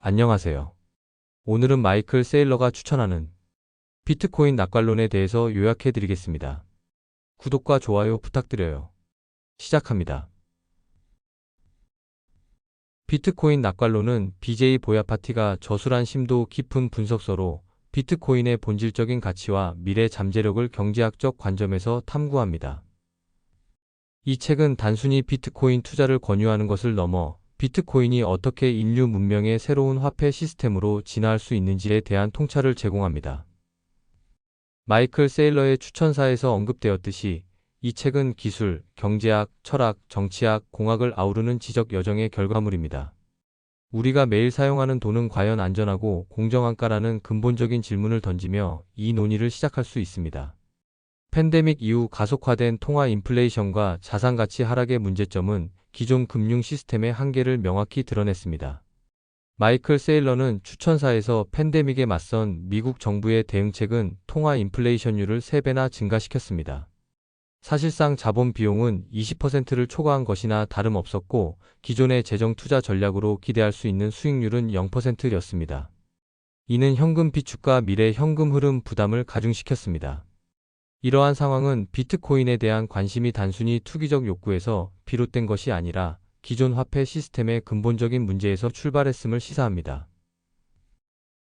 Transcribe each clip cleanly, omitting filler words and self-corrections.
안녕하세요. 오늘은 마이클 세일러가 추천하는 비트코인 낙관론에 대해서 요약해 드리겠습니다. 구독과 좋아요 부탁드려요. 시작합니다. 비트코인 낙관론은 BJ 보야파티가 저술한 심도 깊은 분석서로 비트코인의 본질적인 가치와 미래 잠재력을 경제학적 관점에서 탐구합니다. 이 책은 단순히 비트코인 투자를 권유하는 것을 넘어 비트코인이 어떻게 인류 문명의 새로운 화폐 시스템으로 진화할 수 있는지에 대한 통찰을 제공합니다. 마이클 세일러의 추천사에서 언급되었듯이 이 책은 기술, 경제학, 철학, 정치학, 공학을 아우르는 지적 여정의 결과물입니다. 우리가 매일 사용하는 돈은 과연 안전하고 공정한가라는 근본적인 질문을 던지며 이 논의를 시작할 수 있습니다. 팬데믹 이후 가속화된 통화 인플레이션과 자산가치 하락의 문제점은 기존 금융 시스템의 한계를 명확히 드러냈습니다. 마이클 세일러는 추천사에서 팬데믹에 맞선 미국 정부의 대응책은 통화 인플레이션율을 3배나 증가시켰습니다. 사실상 자본 비용은 20%를 초과한 것이나 다름없었고 기존의 재정 투자 전략으로 기대할 수 있는 수익률은 0%였습니다. 이는 현금 비축과 미래 현금 흐름 부담을 가중시켰습니다. 이러한 상황은 비트코인에 대한 관심이 단순히 투기적 욕구에서 비롯된 것이 아니라 기존 화폐 시스템의 근본적인 문제에서 출발했음을 시사합니다.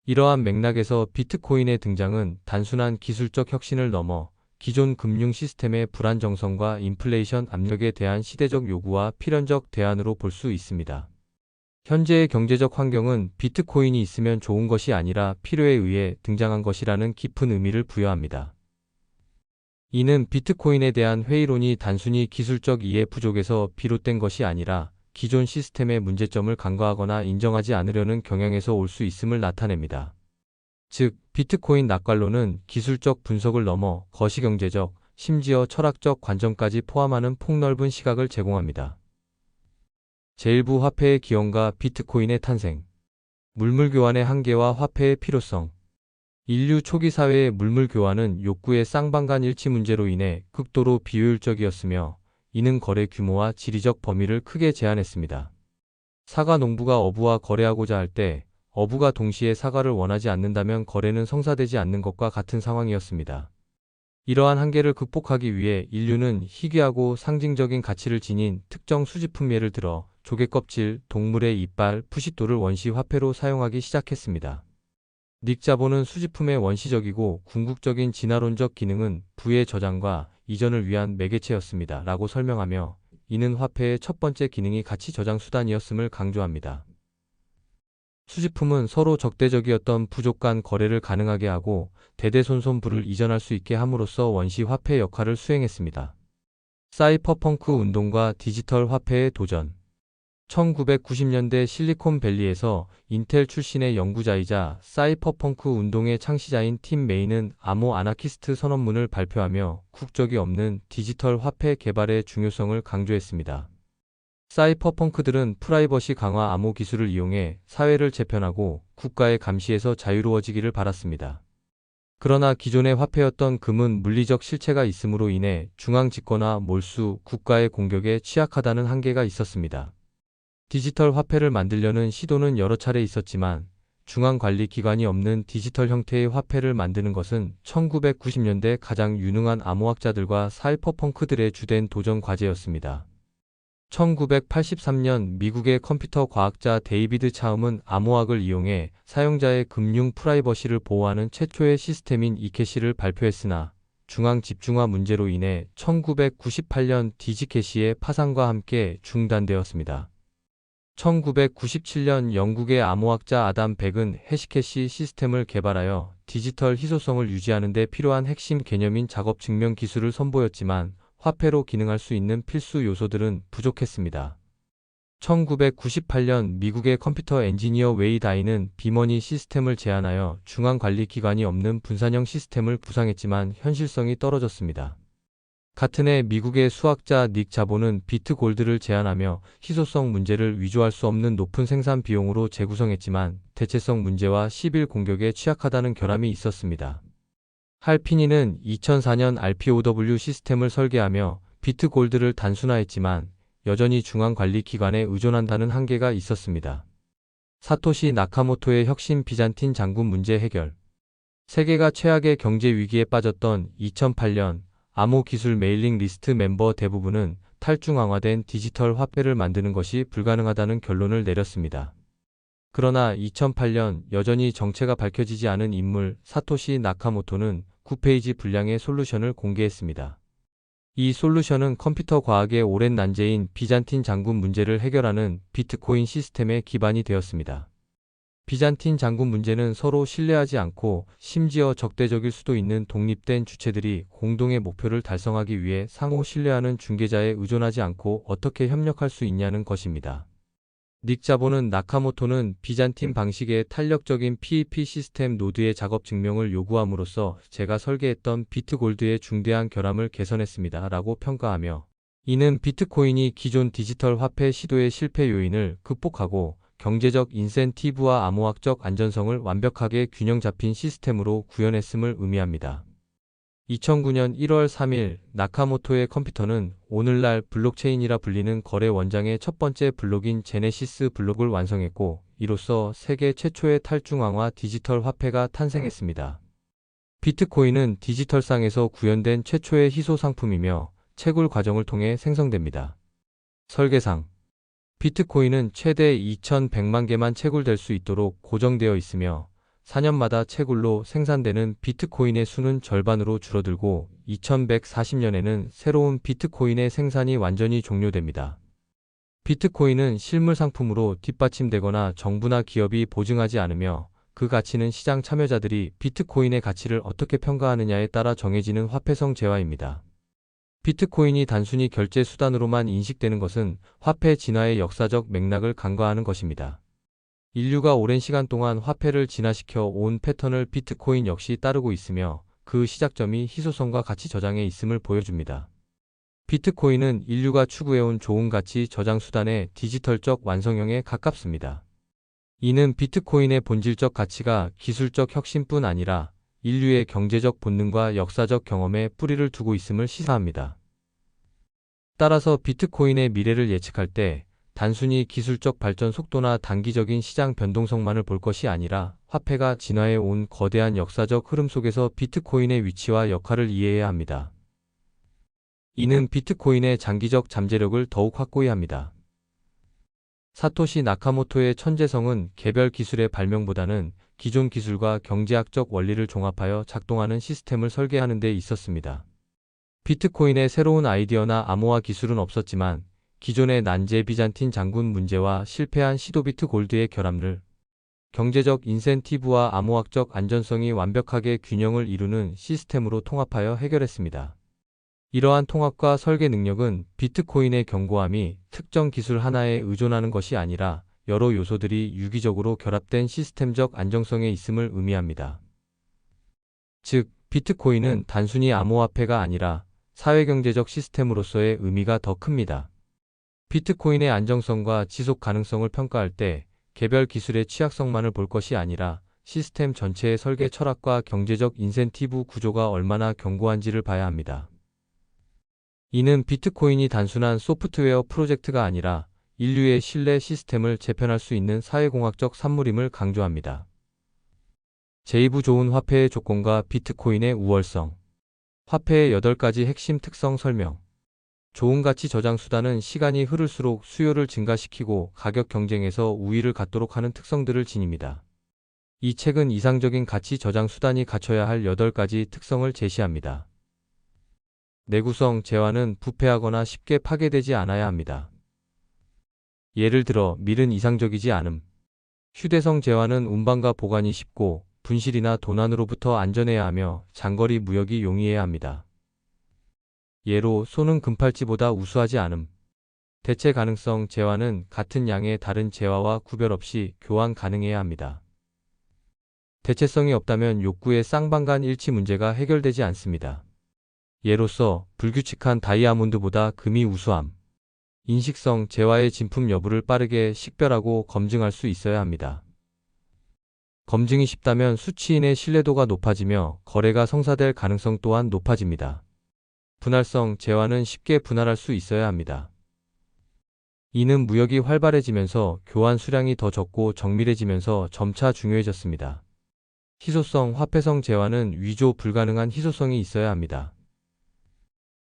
이러한 맥락에서 비트코인의 등장은 단순한 기술적 혁신을 넘어 기존 금융 시스템의 불안정성과 인플레이션 압력에 대한 시대적 요구와 필연적 대안으로 볼 수 있습니다. 현재의 경제적 환경은 비트코인이 있으면 좋은 것이 아니라 필요에 의해 등장한 것이라는 깊은 의미를 부여합니다. 이는 비트코인에 대한 회의론이 단순히 기술적 이해 부족에서 비롯된 것이 아니라 기존 시스템의 문제점을 간과하거나 인정하지 않으려는 경향에서 올 수 있음을 나타냅니다. 즉, 비트코인 낙관론은 기술적 분석을 넘어 거시경제적, 심지어 철학적 관점까지 포함하는 폭넓은 시각을 제공합니다. 제1부 화폐의 기원과 비트코인의 탄생, 물물 교환의 한계와 화폐의 필요성. 인류 초기 사회의 물물 교환은 욕구의 쌍방간 일치 문제로 인해 극도로 비효율적이었으며 이는 거래 규모와 지리적 범위를 크게 제한했습니다. 사과 농부가 어부와 거래하고자 할 때 어부가 동시에 사과를 원하지 않는다면 거래는 성사되지 않는 것과 같은 상황이었습니다. 이러한 한계를 극복하기 위해 인류는 희귀하고 상징적인 가치를 지닌 특정 수집품 예를 들어 조개껍질, 동물의 이빨, 푸싯돌을 원시 화폐로 사용하기 시작했습니다. 닉 자보는 수집품의 원시적이고 궁극적인 진화론적 기능은 부의 저장과 이전을 위한 매개체였습니다. 라고 설명하며 이는 화폐의 첫 번째 기능이 가치 저장 수단이었음을 강조합니다. 수집품은 서로 적대적이었던 부족 간 거래를 가능하게 하고 대대손손 부를 이전할 수 있게 함으로써 원시 화폐 역할을 수행했습니다. 사이퍼펑크 운동과 디지털 화폐의 도전. 1990년대 실리콘밸리에서 인텔 출신의 연구자이자 사이퍼펑크 운동의 창시자인 팀 메이는 암호 아나키스트 선언문을 발표하며 국적이 없는 디지털 화폐 개발의 중요성을 강조했습니다. 사이퍼펑크들은 프라이버시 강화 암호 기술을 이용해 사회를 재편하고 국가의 감시에서 자유로워지기를 바랐습니다. 그러나 기존의 화폐였던 금은 물리적 실체가 있음으로 인해 중앙 집권화, 몰수, 국가의 공격에 취약하다는 한계가 있었습니다. 디지털 화폐를 만들려는 시도는 여러 차례 있었지만 중앙관리기관이 없는 디지털 형태의 화폐를 만드는 것은 1990년대 가장 유능한 암호학자들과 사이퍼펑크들의 주된 도전 과제였습니다. 1983년 미국의 컴퓨터 과학자 데이비드 차움은 암호학을 이용해 사용자의 금융 프라이버시를 보호하는 최초의 시스템인 이캐시를 발표했으나 중앙 집중화 문제로 인해 1998년 디지캐시의 파산과 함께 중단되었습니다. 1997년 영국의 암호학자 아담 백은 해시캐시 시스템을 개발하여 디지털 희소성을 유지하는 데 필요한 핵심 개념인 작업 증명 기술을 선보였지만 화폐로 기능할 수 있는 필수 요소들은 부족했습니다. 1998년 미국의 컴퓨터 엔지니어 웨이 다이는 비머니 시스템을 제안하여 중앙관리기관이 없는 분산형 시스템을 구상했지만 현실성이 떨어졌습니다. 같은 해 미국의 수학자 닉 자보는 비트 골드를 제안하며 희소성 문제를 위조할 수 없는 높은 생산 비용으로 재구성했지만 대체성 문제와 10일 공격에 취약하다는 결함이 있었습니다. 할 피니는 2004년 RPOW 시스템을 설계하며 비트 골드를 단순화했지만 여전히 중앙관리기관에 의존한다는 한계가 있었습니다. 사토시 나카모토의 혁신 비잔틴 장군 문제 해결. 세계가 최악의 경제 위기에 빠졌던 2008년 암호 기술 메일링 리스트 멤버 대부분은 탈중앙화된 디지털 화폐를 만드는 것이 불가능하다는 결론을 내렸습니다. 그러나 2008년 여전히 정체가 밝혀지지 않은 인물 사토시 나카모토는 9페이지 분량의 솔루션을 공개했습니다. 이 솔루션은 컴퓨터 과학의 오랜 난제인 비잔틴 장군 문제를 해결하는 비트코인 시스템의 기반이 되었습니다. 비잔틴 장군 문제는 서로 신뢰하지 않고 심지어 적대적일 수도 있는 독립된 주체들이 공동의 목표를 달성하기 위해 상호 신뢰하는 중개자에 의존하지 않고 어떻게 협력할 수 있냐는 것입니다. 닉 자보는 나카모토는 비잔틴 방식의 탄력적인 PEP 시스템 노드의 작업 증명을 요구함으로써 제가 설계했던 비트골드의 중대한 결함을 개선했습니다. 라고 평가하며 이는 비트코인이 기존 디지털 화폐 시도의 실패 요인을 극복하고 경제적 인센티브와 암호학적 안전성을 완벽하게 균형 잡힌 시스템으로 구현했음을 의미합니다. 2009년 1월 3일 나카모토의 컴퓨터는 오늘날 블록체인이라 불리는 거래 원장의 첫 번째 블록인 제네시스 블록을 완성했고 이로써 세계 최초의 탈중앙화 디지털 화폐가 탄생했습니다. 비트코인은 디지털상에서 구현된 최초의 희소 상품이며 채굴 과정을 통해 생성됩니다. 설계상 비트코인은 최대 2100만 개만 채굴될 수 있도록 고정되어 있으며 4년마다 채굴로 생산되는 비트코인의 수는 절반으로 줄어들고 2140년에는 새로운 비트코인의 생산이 완전히 종료됩니다. 비트코인은 실물 상품으로 뒷받침되거나 정부나 기업이 보증하지 않으며 그 가치는 시장 참여자들이 비트코인의 가치를 어떻게 평가하느냐에 따라 정해지는 화폐성 재화입니다. 비트코인이 단순히 결제 수단으로만 인식되는 것은 화폐 진화의 역사적 맥락을 간과하는 것입니다. 인류가 오랜 시간 동안 화폐를 진화시켜 온 패턴을 비트코인 역시 따르고 있으며 그 시작점이 희소성과 가치 저장에 있음을 보여줍니다. 비트코인은 인류가 추구해온 좋은 가치 저장 수단의 디지털적 완성형에 가깝습니다. 이는 비트코인의 본질적 가치가 기술적 혁신뿐 아니라 인류의 경제적 본능과 역사적 경험에 뿌리를 두고 있음을 시사합니다. 따라서 비트코인의 미래를 예측할 때 단순히 기술적 발전 속도나 단기적인 시장 변동성만을 볼 것이 아니라 화폐가 진화해 온 거대한 역사적 흐름 속에서 비트코인의 위치와 역할을 이해해야 합니다. 이는 비트코인의 장기적 잠재력을 더욱 확고히 합니다. 사토시 나카모토의 천재성은 개별 기술의 발명보다는 기존 기술과 경제학적 원리를 종합하여 작동하는 시스템을 설계하는 데 있었습니다. 비트코인의 새로운 아이디어나 암호화 기술은 없었지만 기존의 난제 비잔틴 장군 문제와 실패한 시도비트 골드의 결합을 경제적 인센티브와 암호학적 안전성이 완벽하게 균형을 이루는 시스템으로 통합하여 해결했습니다. 이러한 통합과 설계 능력은 비트코인의 견고함이 특정 기술 하나에 의존하는 것이 아니라 여러 요소들이 유기적으로 결합된 시스템적 안정성에 있음을 의미합니다. 즉, 비트코인은 단순히 암호화폐가 아니라 사회경제적 시스템으로서의 의미가 더 큽니다. 비트코인의 안정성과 지속 가능성을 평가할 때 개별 기술의 취약성만을 볼 것이 아니라 시스템 전체의 설계 철학과 경제적 인센티브 구조가 얼마나 견고한지를 봐야 합니다. 이는 비트코인이 단순한 소프트웨어 프로젝트가 아니라 인류의 신뢰 시스템을 재편할 수 있는 사회공학적 산물임을 강조합니다. 제2부 좋은 화폐의 조건과 비트코인의 우월성. 화폐의 8가지 핵심 특성 설명. 좋은 가치 저장 수단은 시간이 흐를수록 수요를 증가시키고 가격 경쟁에서 우위를 갖도록 하는 특성들을 지닙니다. 이 책은 이상적인 가치 저장 수단이 갖춰야 할 8가지 특성을 제시합니다. 내구성 재화는 부패하거나 쉽게 파괴되지 않아야 합니다. 예를 들어 밀은 이상적이지 않음. 휴대성 재화는 운반과 보관이 쉽고 분실이나 도난으로부터 안전해야 하며 장거리 무역이 용이해야 합니다. 예로 소는 금팔찌보다 우수하지 않음. 대체 가능성 재화는 같은 양의 다른 재화와 구별 없이 교환 가능해야 합니다. 대체성이 없다면 욕구의 쌍방간 일치 문제가 해결되지 않습니다. 예로서 불규칙한 다이아몬드보다 금이 우수함. 인식성 재화의 진품 여부를 빠르게 식별하고 검증할 수 있어야 합니다. 검증이 쉽다면 수취인의 신뢰도가 높아지며 거래가 성사될 가능성 또한 높아집니다. 분할성 재화는 쉽게 분할할 수 있어야 합니다. 이는 무역이 활발해지면서 교환 수량이 더 적고 정밀해지면서 점차 중요해졌습니다. 희소성, 화폐성 재화는 위조 불가능한 희소성이 있어야 합니다.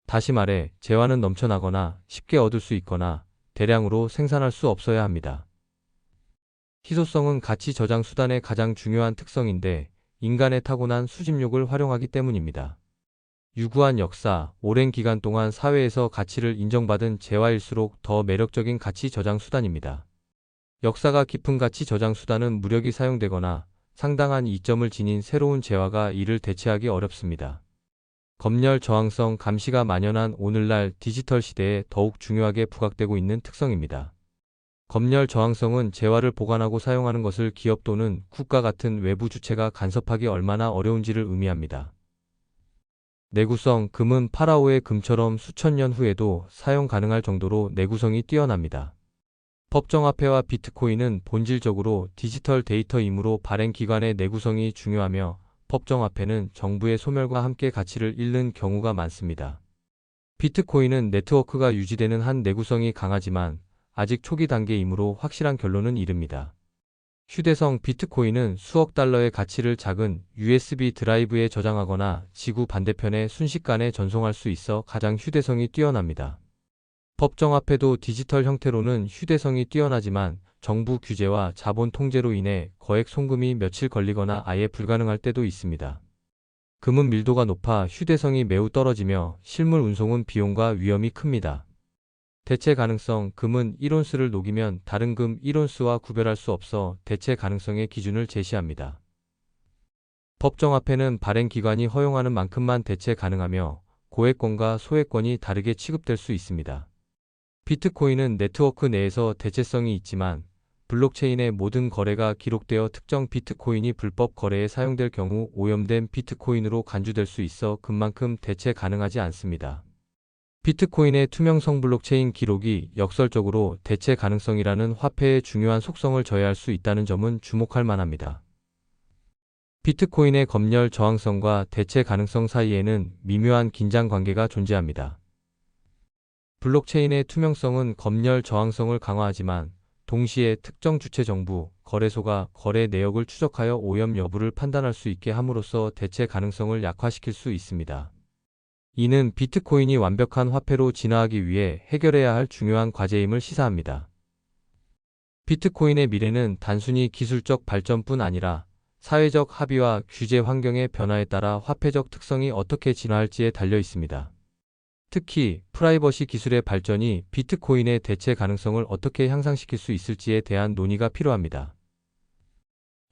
다시 말해, 재화는 넘쳐나거나 쉽게 얻을 수 있거나 대량으로 생산할 수 없어야 합니다. 희소성은 가치 저장 수단의 가장 중요한 특성인데 인간의 타고난 수집욕을 활용하기 때문입니다. 유구한 역사, 오랜 기간 동안 사회에서 가치를 인정받은 재화일수록 더 매력적인 가치 저장 수단입니다. 역사가 깊은 가치 저장 수단은 무력이 사용되거나 상당한 이점을 지닌 새로운 재화가 이를 대체하기 어렵습니다. 검열 저항성 감시가 만연한 오늘날 디지털 시대에 더욱 중요하게 부각되고 있는 특성입니다. 검열 저항성은 재화를 보관하고 사용하는 것을 기업 또는 국가 같은 외부 주체가 간섭하기 얼마나 어려운지를 의미합니다. 내구성, 금은 파라오의 금처럼 수천 년 후에도 사용 가능할 정도로 내구성이 뛰어납니다. 법정화폐와 비트코인은 본질적으로 디지털 데이터이므로 발행기관의 내구성이 중요하며 법정화폐는 정부의 소멸과 함께 가치를 잃는 경우가 많습니다. 비트코인은 네트워크가 유지되는 한 내구성이 강하지만 아직 초기 단계이므로 확실한 결론은 이릅니다. 휴대성 비트코인은 수억 달러의 가치를 작은 USB 드라이브에 저장하거나 지구 반대편에 순식간에 전송할 수 있어 가장 휴대성이 뛰어납니다. 법정화폐도 디지털 형태로는 휴대성이 뛰어나지만 정부 규제와 자본 통제로 인해 거액 송금이 며칠 걸리거나 아예 불가능할 때도 있습니다. 금은 밀도가 높아 휴대성이 매우 떨어지며 실물 운송은 비용과 위험이 큽니다. 대체 가능성, 금은 1온스를 녹이면 다른 금 1온스와 구별할 수 없어 대체 가능성의 기준을 제시합니다. 법정화폐는 발행기관이 허용하는 만큼만 대체 가능하며 고액권과 소액권이 다르게 취급될 수 있습니다. 비트코인은 네트워크 내에서 대체성이 있지만 블록체인의 모든 거래가 기록되어 특정 비트코인이 불법 거래에 사용될 경우 오염된 비트코인으로 간주될 수 있어 금만큼 대체 가능하지 않습니다. 비트코인의 투명성 블록체인 기록이 역설적으로 대체 가능성이라는 화폐의 중요한 속성을 저해할 수 있다는 점은 주목할 만합니다. 비트코인의 검열 저항성과 대체 가능성 사이에는 미묘한 긴장 관계가 존재합니다. 블록체인의 투명성은 검열 저항성을 강화하지만 동시에 특정 주체 정부, 거래소가 거래 내역을 추적하여 오염 여부를 판단할 수 있게 함으로써 대체 가능성을 약화시킬 수 있습니다. 이는 비트코인이 완벽한 화폐로 진화하기 위해 해결해야 할 중요한 과제임을 시사합니다. 비트코인의 미래는 단순히 기술적 발전뿐 아니라 사회적 합의와 규제 환경의 변화에 따라 화폐적 특성이 어떻게 진화할지에 달려 있습니다. 특히 프라이버시 기술의 발전이 비트코인의 대체 가능성을 어떻게 향상시킬 수 있을지에 대한 논의가 필요합니다.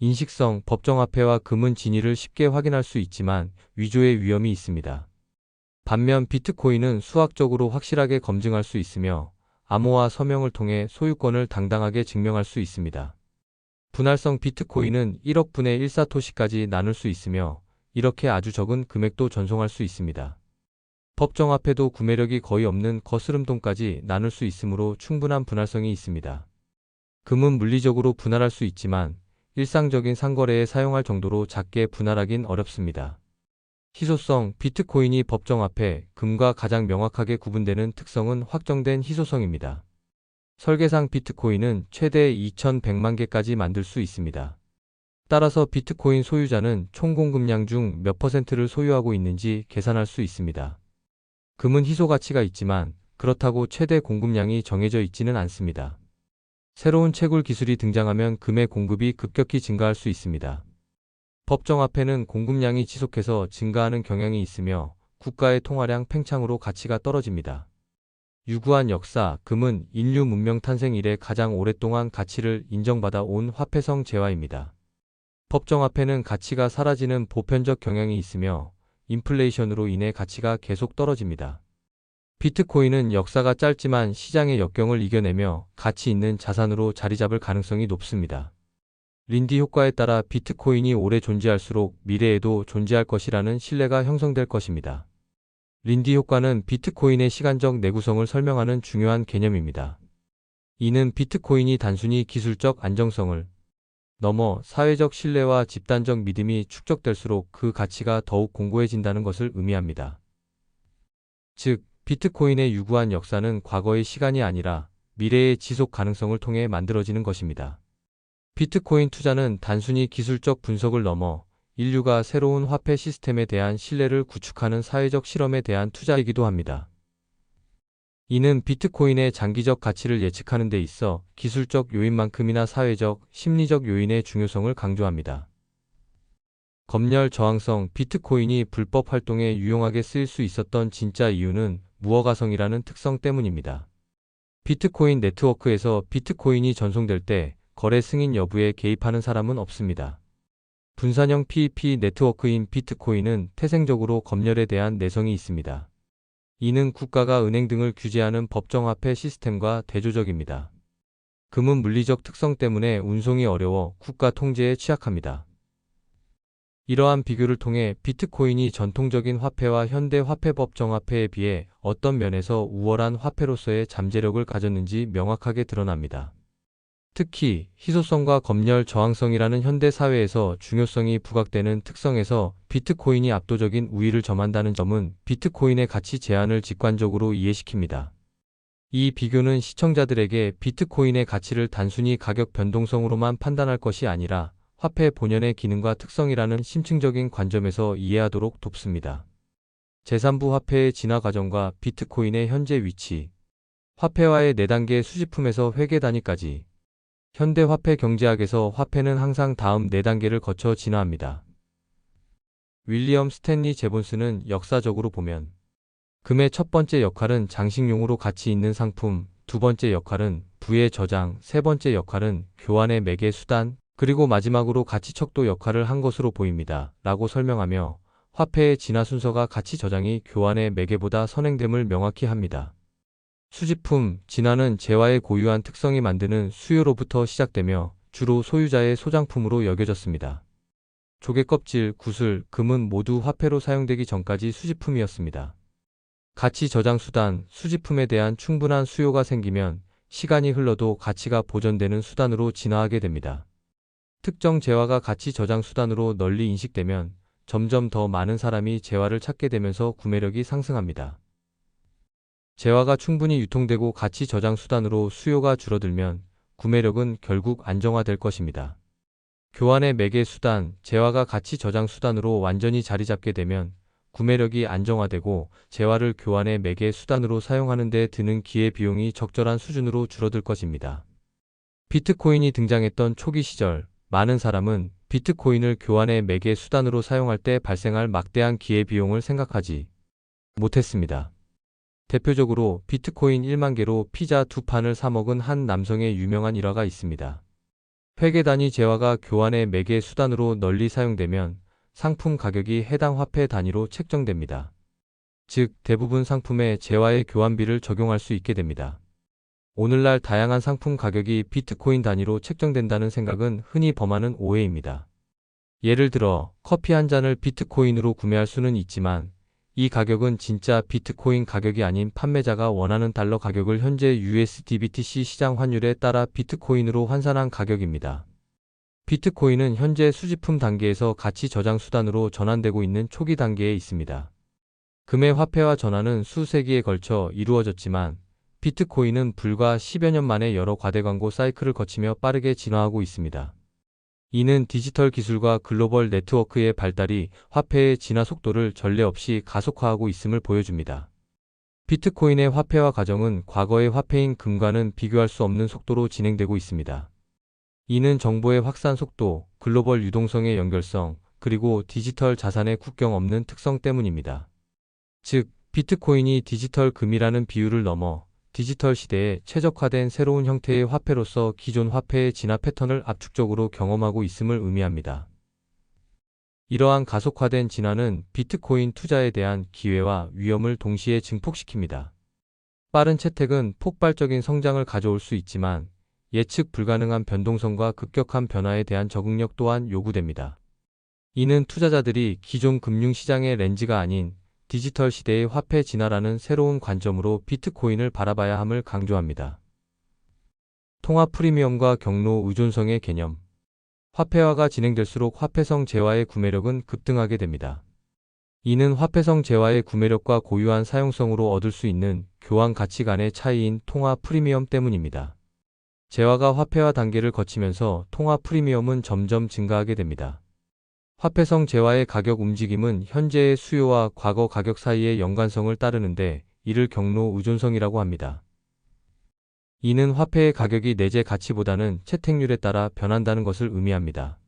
인식성, 법정화폐와 금은 진위를 쉽게 확인할 수 있지만 위조의 위험이 있습니다. 반면 비트코인은 수학적으로 확실하게 검증할 수 있으며 암호화 서명을 통해 소유권을 당당하게 증명할 수 있습니다. 분할성 비트코인은 1억 분의 1 사토시까지 나눌 수 있으며 이렇게 아주 적은 금액도 전송할 수 있습니다. 법정화폐도 구매력이 거의 없는 거스름돈까지 나눌 수 있으므로 충분한 분할성이 있습니다. 금은 물리적으로 분할할 수 있지만 일상적인 상거래에 사용할 정도로 작게 분할하긴 어렵습니다. 희소성, 비트코인이 법정화폐, 금과 가장 명확하게 구분되는 특성은 확정된 희소성입니다. 설계상 비트코인은 최대 2100만 개까지 만들 수 있습니다. 따라서 비트코인 소유자는 총 공급량 중 몇 %를 소유하고 있는지 계산할 수 있습니다. 금은 희소 가치가 있지만 그렇다고 최대 공급량이 정해져 있지는 않습니다. 새로운 채굴 기술이 등장하면 금의 공급이 급격히 증가할 수 있습니다. 법정화폐는 공급량이 지속해서 증가하는 경향이 있으며 국가의 통화량 팽창으로 가치가 떨어집니다. 유구한 역사, 금은 인류 문명 탄생 이래 가장 오랫동안 가치를 인정받아 온 화폐성 재화입니다. 법정화폐는 가치가 사라지는 보편적 경향이 있으며 인플레이션으로 인해 가치가 계속 떨어집니다. 비트코인은 역사가 짧지만 시장의 역경을 이겨내며 가치 있는 자산으로 자리 잡을 가능성이 높습니다. 린디 효과에 따라 비트코인이 오래 존재할수록 미래에도 존재할 것이라는 신뢰가 형성될 것입니다. 린디 효과는 비트코인의 시간적 내구성을 설명하는 중요한 개념입니다. 이는 비트코인이 단순히 기술적 안정성을 넘어 사회적 신뢰와 집단적 믿음이 축적될수록 그 가치가 더욱 공고해진다는 것을 의미합니다. 즉, 비트코인의 유구한 역사는 과거의 시간이 아니라 미래의 지속 가능성을 통해 만들어지는 것입니다. 비트코인 투자는 단순히 기술적 분석을 넘어 인류가 새로운 화폐 시스템에 대한 신뢰를 구축하는 사회적 실험에 대한 투자이기도 합니다. 이는 비트코인의 장기적 가치를 예측하는 데 있어 기술적 요인만큼이나 사회적, 심리적 요인의 중요성을 강조합니다. 검열 저항성 비트코인이 불법 활동에 유용하게 쓰일 수 있었던 진짜 이유는 무허가성이라는 특성 때문입니다. 비트코인 네트워크에서 비트코인이 전송될 때 거래 승인 여부에 개입하는 사람은 없습니다. 분산형 PEP 네트워크인 비트코인은 태생적으로 검열에 대한 내성이 있습니다. 이는 국가가 은행 등을 규제하는 법정화폐 시스템과 대조적입니다. 금은 물리적 특성 때문에 운송이 어려워 국가 통제에 취약합니다. 이러한 비교를 통해 비트코인이 전통적인 화폐와 현대 화폐 법정화폐에 비해 어떤 면에서 우월한 화폐로서의 잠재력을 가졌는지 명확하게 드러납니다. 특히 희소성과 검열 저항성이라는 현대 사회에서 중요성이 부각되는 특성에서 비트코인이 압도적인 우위를 점한다는 점은 비트코인의 가치 제한을 직관적으로 이해시킵니다. 이 비교는 시청자들에게 비트코인의 가치를 단순히 가격 변동성으로만 판단할 것이 아니라 화폐 본연의 기능과 특성이라는 심층적인 관점에서 이해하도록 돕습니다. 제3부 화폐의 진화 과정과 비트코인의 현재 위치, 화폐화의 4단계 수집품에서 회계 단위까지. 현대 화폐 경제학에서 화폐는 항상 다음 4단계를 거쳐 진화합니다. 윌리엄 스탠리 제본스는 역사적으로 보면 금의 첫 번째 역할은 장식용으로 가치 있는 상품, 두 번째 역할은 부의 저장, 세 번째 역할은 교환의 매개 수단, 그리고 마지막으로 가치 척도 역할을 한 것으로 보입니다. 라고 설명하며 화폐의 진화 순서가 가치 저장이 교환의 매개보다 선행됨을 명확히 합니다. 수집품, 진화는 재화의 고유한 특성이 만드는 수요로부터 시작되며 주로 소유자의 소장품으로 여겨졌습니다. 조개 껍질, 구슬, 금은 모두 화폐로 사용되기 전까지 수집품이었습니다. 가치 저장 수단, 수집품에 대한 충분한 수요가 생기면 시간이 흘러도 가치가 보존되는 수단으로 진화하게 됩니다. 특정 재화가 가치 저장 수단으로 널리 인식되면 점점 더 많은 사람이 재화를 찾게 되면서 구매력이 상승합니다. 재화가 충분히 유통되고 가치 저장 수단으로 수요가 줄어들면 구매력은 결국 안정화될 것입니다. 교환의 매개 수단, 재화가 가치 저장 수단으로 완전히 자리 잡게 되면 구매력이 안정화되고 재화를 교환의 매개 수단으로 사용하는 데 드는 기회비용이 적절한 수준으로 줄어들 것입니다. 비트코인이 등장했던 초기 시절, 많은 사람은 비트코인을 교환의 매개 수단으로 사용할 때 발생할 막대한 기회비용을 생각하지 못했습니다. 대표적으로 비트코인 1만 개로 피자 2판을 사 먹은 한 남성의 유명한 일화가 있습니다. 회계 단위 재화가 교환의 매개 수단으로 널리 사용되면 상품 가격이 해당 화폐 단위로 책정됩니다. 즉, 대부분 상품에 재화의 교환비를 적용할 수 있게 됩니다. 오늘날 다양한 상품 가격이 비트코인 단위로 책정된다는 생각은 흔히 범하는 오해입니다. 예를 들어, 커피 한 잔을 비트코인으로 구매할 수는 있지만 이 가격은 진짜 비트코인 가격이 아닌 판매자가 원하는 달러 가격을 현재 USDBTC 시장 환율에 따라 비트코인으로 환산한 가격입니다. 비트코인은 현재 수집품 단계에서 가치 저장 수단으로 전환되고 있는 초기 단계에 있습니다. 금의 화폐화 전환은 수세기에 걸쳐 이루어졌지만 비트코인은 불과 10여 년 만에 여러 과대 광고 사이클을 거치며 빠르게 진화하고 있습니다. 이는 디지털 기술과 글로벌 네트워크의 발달이 화폐의 진화 속도를 전례 없이 가속화하고 있음을 보여줍니다. 비트코인의 화폐화 과정은 과거의 화폐인 금과는 비교할 수 없는 속도로 진행되고 있습니다. 이는 정보의 확산 속도, 글로벌 유동성의 연결성, 그리고 디지털 자산의 국경 없는 특성 때문입니다. 즉, 비트코인이 디지털 금이라는 비유를 넘어 디지털 시대에 최적화된 새로운 형태의 화폐로서 기존 화폐의 진화 패턴을 압축적으로 경험하고 있음을 의미합니다. 이러한 가속화된 진화는 비트코인 투자에 대한 기회와 위험을 동시에 증폭시킵니다. 빠른 채택은 폭발적인 성장을 가져올 수 있지만 예측 불가능한 변동성과 급격한 변화에 대한 적응력 또한 요구됩니다. 이는 투자자들이 기존 금융시장의 렌즈가 아닌 디지털 시대의 화폐 진화라는 새로운 관점으로 비트코인을 바라봐야 함을 강조합니다. 통화 프리미엄과 경로 의존성의 개념. 화폐화가 진행될수록 화폐성 재화의 구매력은 급등하게 됩니다. 이는 화폐성 재화의 구매력과 고유한 사용성으로 얻을 수 있는 교환 가치 간의 차이인 통화 프리미엄 때문입니다. 재화가 화폐화 단계를 거치면서 통화 프리미엄은 점점 증가하게 됩니다. 화폐성 재화의 가격 움직임은 현재의 수요와 과거 가격 사이의 연관성을 따르는데 이를 경로 의존성이라고 합니다. 이는 화폐의 가격이 내재 가치보다는 채택률에 따라 변한다는 것을 의미합니다.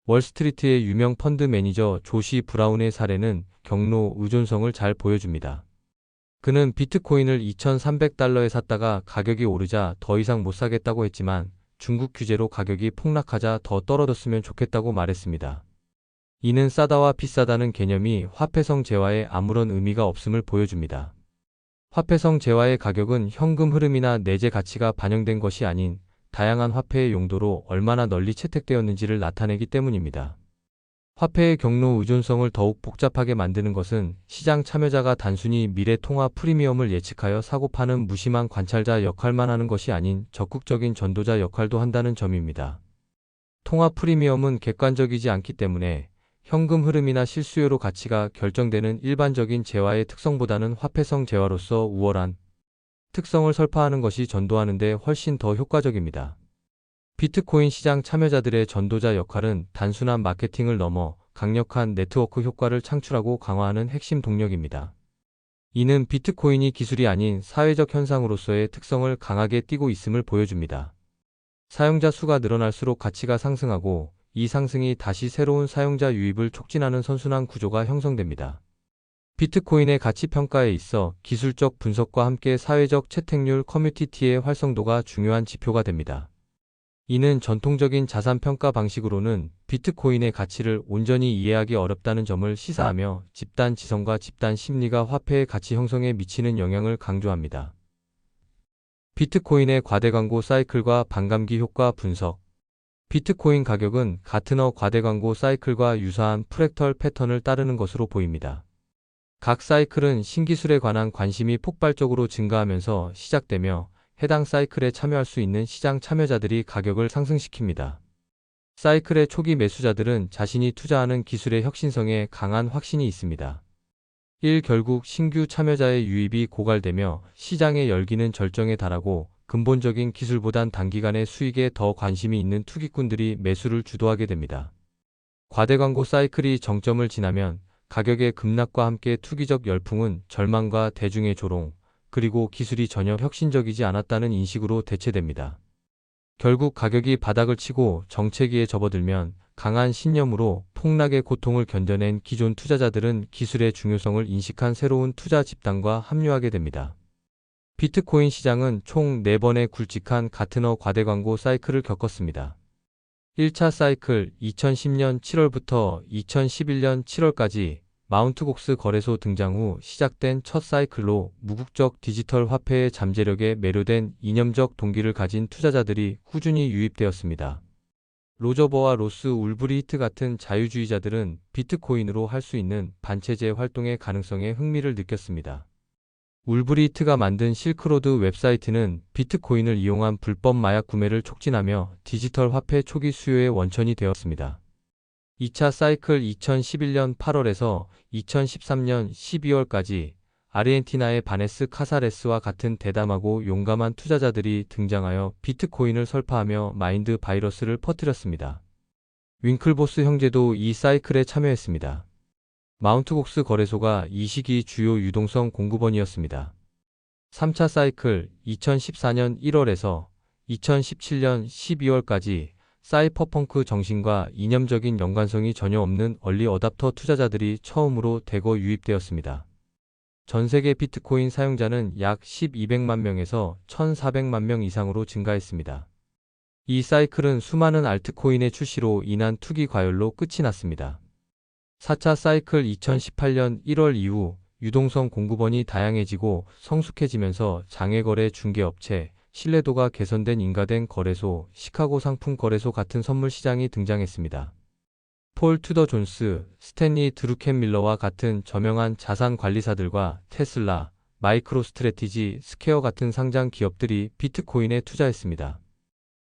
월스트리트의 유명 펀드 매니저 조시 브라운의 사례는 경로 의존성을 잘 보여줍니다. 그는 비트코인을 2,300달러에 샀다가 가격이 오르자 더 이상 못 사겠다고 했지만 중국 규제로 가격이 폭락하자 더 떨어졌으면 좋겠다고 말했습니다. 이는 싸다와 비싸다는 개념이 화폐성 재화에 아무런 의미가 없음을 보여줍니다. 화폐성 재화의 가격은 현금 흐름이나 내재 가치가 반영된 것이 아닌 다양한 화폐의 용도로 얼마나 널리 채택되었는지를 나타내기 때문입니다. 화폐의 경로 의존성을 더욱 복잡하게 만드는 것은 시장 참여자가 단순히 미래 통화 프리미엄을 예측하여 사고 파는 무심한 관찰자 역할만 하는 것이 아닌 적극적인 전도자 역할도 한다는 점입니다. 통화 프리미엄은 객관적이지 않기 때문에 현금 흐름이나 실수요로 가치가 결정되는 일반적인 재화의 특성보다는 화폐성 재화로서 우월한 특성을 설파하는 것이 전도하는 데 훨씬 더 효과적입니다. 비트코인 시장 참여자들의 전도자 역할은 단순한 마케팅을 넘어 강력한 네트워크 효과를 창출하고 강화하는 핵심 동력입니다. 이는 비트코인이 기술이 아닌 사회적 현상으로서의 특성을 강하게 띠고 있음을 보여줍니다. 사용자 수가 늘어날수록 가치가 상승하고 이 상승이 다시 새로운 사용자 유입을 촉진하는 선순환 구조가 형성됩니다. 비트코인의 가치 평가에 있어 기술적 분석과 함께 사회적 채택률 커뮤니티의 활성도가 중요한 지표가 됩니다. 이는 전통적인 자산 평가 방식으로는 비트코인의 가치를 온전히 이해하기 어렵다는 점을 시사하며 집단 지성과 집단 심리가 화폐의 가치 형성에 미치는 영향을 강조합니다. 비트코인의 과대 광고 사이클과 반감기 효과 분석. 비트코인 가격은 가트너 과대 광고 사이클과 유사한 프랙털 패턴을 따르는 것으로 보입니다. 각 사이클은 신기술에 관한 관심이 폭발적으로 증가하면서 시작되며 해당 사이클에 참여할 수 있는 시장 참여자들이 가격을 상승시킵니다. 사이클의 초기 매수자들은 자신이 투자하는 기술의 혁신성에 강한 확신이 있습니다. 결국 신규 참여자의 유입이 고갈되며 시장의 열기는 절정에 달하고 근본적인 기술보단 단기간의 수익에 더 관심이 있는 투기꾼들이 매수를 주도하게 됩니다. 과대 광고 사이클이 정점을 지나면 가격의 급락과 함께 투기적 열풍은 절망과 대중의 조롱, 그리고 기술이 전혀 혁신적이지 않았다는 인식으로 대체됩니다. 결국 가격이 바닥을 치고 정체기에 접어들면 강한 신념으로 폭락의 고통을 견뎌낸 기존 투자자들은 기술의 중요성을 인식한 새로운 투자 집단과 합류하게 됩니다. 비트코인 시장은 총 4번의 굵직한 가트너 과대 광고 사이클을 겪었습니다. 1차 사이클 2010년 7월부터 2011년 7월까지 마운트 곡스 거래소 등장 후 시작된 첫 사이클로 무국적 디지털 화폐의 잠재력에 매료된 이념적 동기를 가진 투자자들이 꾸준히 유입되었습니다. 로저버와 로스 울브리히트 같은 자유주의자들은 비트코인으로 할 수 있는 반체제 활동의 가능성에 흥미를 느꼈습니다. 울브리히트가 만든 실크로드 웹사이트는 비트코인을 이용한 불법 마약 구매를 촉진하며 디지털 화폐 초기 수요의 원천이 되었습니다. 2차 사이클 2011년 8월에서 2013년 12월까지 아르헨티나의 바네스 카사레스와 같은 대담하고 용감한 투자자들이 등장하여 비트코인을 설파하며 마인드 바이러스를 퍼뜨렸습니다. 윙클보스 형제도 이 사이클에 참여했습니다. 마운트 곡스 거래소가 이 시기 주요 유동성 공급원이었습니다. 3차 사이클 2014년 1월에서 2017년 12월까지 사이퍼펑크 정신과 이념적인 연관성이 전혀 없는 얼리 어답터 투자자들이 처음으로 대거 유입되었습니다. 전 세계 비트코인 사용자는 약 1200만 명에서 1400만 명 이상으로 증가했습니다. 이 사이클은 수많은 알트코인의 출시로 인한 투기 과열로 끝이 났습니다. 4차 사이클 2018년 1월 이후 유동성 공급원이 다양해지고 성숙해지면서 장외거래 중개업체, 신뢰도가 개선된 인가된 거래소, 시카고 상품 거래소 같은 선물 시장이 등장했습니다. 폴 투더 존스, 스탠리 드루켄밀러와 같은 저명한 자산 관리사들과 테슬라, 마이크로 스트래티지, 스퀘어 같은 상장 기업들이 비트코인에 투자했습니다.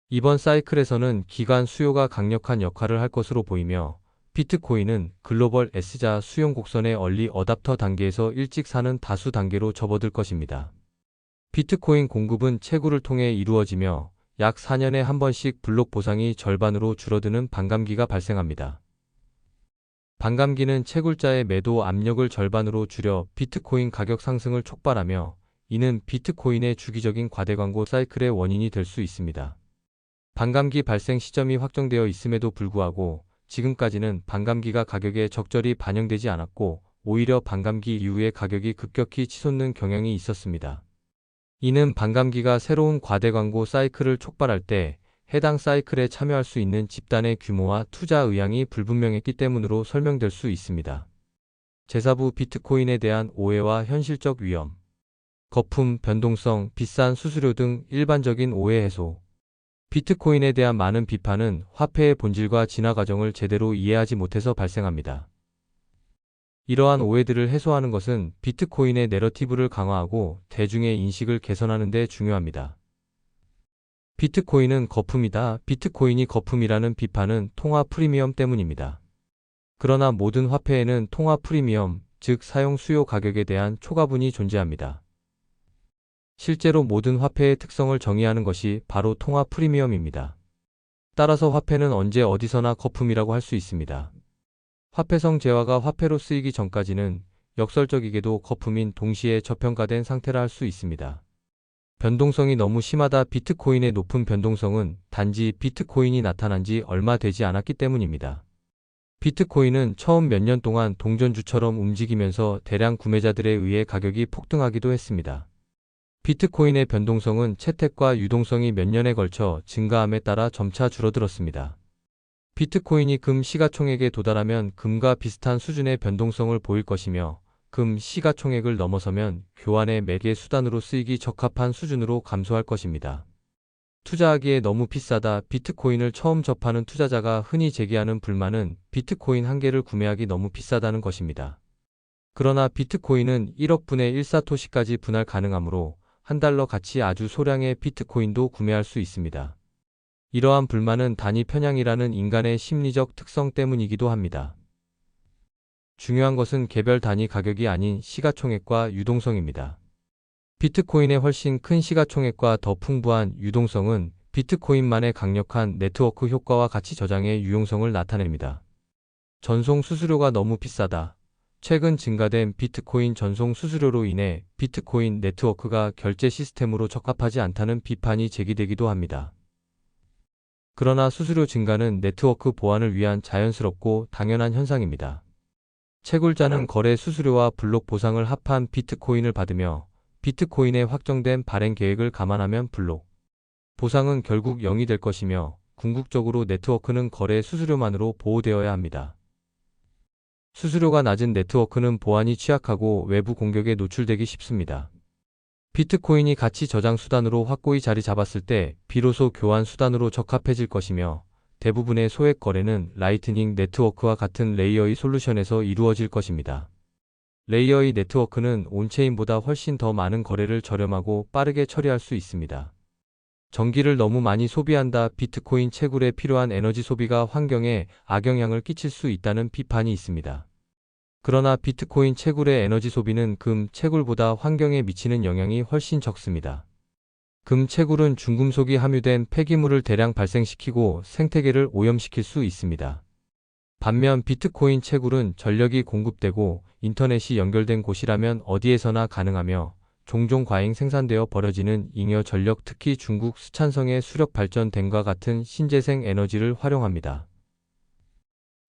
이번 사이클에서는 기관 수요가 강력한 역할을 할 것으로 보이며 비트코인은 글로벌 S자 수용 곡선의 얼리 어답터 단계에서 일찍 사는 다수 단계로 접어들 것입니다. 비트코인 공급은 채굴을 통해 이루어지며 약 4년에 한 번씩 블록 보상이 절반으로 줄어드는 반감기가 발생합니다. 반감기는 채굴자의 매도 압력을 절반으로 줄여 비트코인 가격 상승을 촉발하며 이는 비트코인의 주기적인 과대 광고 사이클의 원인이 될 수 있습니다. 반감기 발생 시점이 확정되어 있음에도 불구하고 지금까지는 반감기가 가격에 적절히 반영되지 않았고 오히려 반감기 이후에 가격이 급격히 치솟는 경향이 있었습니다. 이는 반감기가 새로운 과대 광고 사이클을 촉발할 때 해당 사이클에 참여할 수 있는 집단의 규모와 투자 의향이 불분명했기 때문으로 설명될 수 있습니다. 제4부 비트코인에 대한 오해와 현실적 위험, 거품, 변동성, 비싼 수수료 등 일반적인 오해 해소. 비트코인에 대한 많은 비판은 화폐의 본질과 진화 과정을 제대로 이해하지 못해서 발생합니다. 이러한 오해들을 해소하는 것은 비트코인의 내러티브를 강화하고 대중의 인식을 개선하는 데 중요합니다. 비트코인은 거품이다. 비트코인이 거품이라는 비판은 통화 프리미엄 때문입니다. 그러나 모든 화폐에는 통화 프리미엄, 즉 사용 수요 가격에 대한 초과분이 존재합니다. 실제로 모든 화폐의 특성을 정의하는 것이 바로 통화 프리미엄입니다. 따라서 화폐는 언제 어디서나 거품이라고 할 수 있습니다. 화폐성 재화가 화폐로 쓰이기 전까지는 역설적이게도 거품인 동시에 저평가된 상태라 할 수 있습니다. 변동성이 너무 심하다. 비트코인의 높은 변동성은 단지 비트코인이 나타난 지 얼마 되지 않았기 때문입니다. 비트코인은 처음 몇 년 동안 동전주처럼 움직이면서 대량 구매자들에 의해 가격이 폭등하기도 했습니다. 비트코인의 변동성은 채택과 유동성이 몇 년에 걸쳐 증가함에 따라 점차 줄어들었습니다. 비트코인이 금 시가총액에 도달하면 금과 비슷한 수준의 변동성을 보일 것이며 금 시가총액을 넘어서면 교환의 매개 수단으로 쓰이기 적합한 수준으로 감소할 것입니다. 투자하기에 너무 비싸다. 비트코인을 처음 접하는 투자자가 흔히 제기하는 불만은 비트코인 한 개를 구매하기 너무 비싸다는 것입니다. 그러나 비트코인은 1억 분의 1 사토시까지 분할 가능하므로 $1 가치 아주 소량의 비트코인도 구매할 수 있습니다. 이러한 불만은 단위 편향이라는 인간의 심리적 특성 때문이기도 합니다. 중요한 것은 개별 단위 가격이 아닌 시가총액과 유동성입니다. 비트코인의 훨씬 큰 시가총액과 더 풍부한 유동성은 비트코인만의 강력한 네트워크 효과와 가치 저장의 유용성을 나타냅니다. 전송 수수료가 너무 비싸다. 최근 증가된 비트코인 전송 수수료로 인해 비트코인 네트워크가 결제 시스템으로 적합하지 않다는 비판이 제기되기도 합니다. 그러나 수수료 증가는 네트워크 보안을 위한 자연스럽고 당연한 현상입니다. 채굴자는 거래 수수료와 블록 보상을 합한 비트코인을 받으며 비트코인의 확정된 발행 계획을 감안하면 블록 보상은 결국 0이 될 것이며 궁극적으로 네트워크는 거래 수수료만으로 보호되어야 합니다. 수수료가 낮은 네트워크는 보안이 취약하고 외부 공격에 노출되기 쉽습니다. 비트코인이 가치 저장 수단으로 확고히 자리 잡았을 때 비로소 교환 수단으로 적합해질 것이며 대부분의 소액 거래는 라이트닝 네트워크와 같은 레이어의 솔루션에서 이루어질 것입니다. 레이어의 네트워크는 온체인보다 훨씬 더 많은 거래를 저렴하고 빠르게 처리할 수 있습니다. 전기를 너무 많이 소비한다. 비트코인 채굴에 필요한 에너지 소비가 환경에 악영향을 끼칠 수 있다는 비판이 있습니다. 그러나 비트코인 채굴의 에너지 소비는 금 채굴보다 환경에 미치는 영향이 훨씬 적습니다. 금 채굴은 중금속이 함유된 폐기물을 대량 발생시키고 생태계를 오염시킬 수 있습니다. 반면 비트코인 채굴은 전력이 공급되고 인터넷이 연결된 곳이라면 어디에서나 가능하며 종종 과잉 생산되어 버려지는 잉여 전력, 특히 중국 수찬성의 수력 발전된과 같은 신재생 에너지를 활용합니다.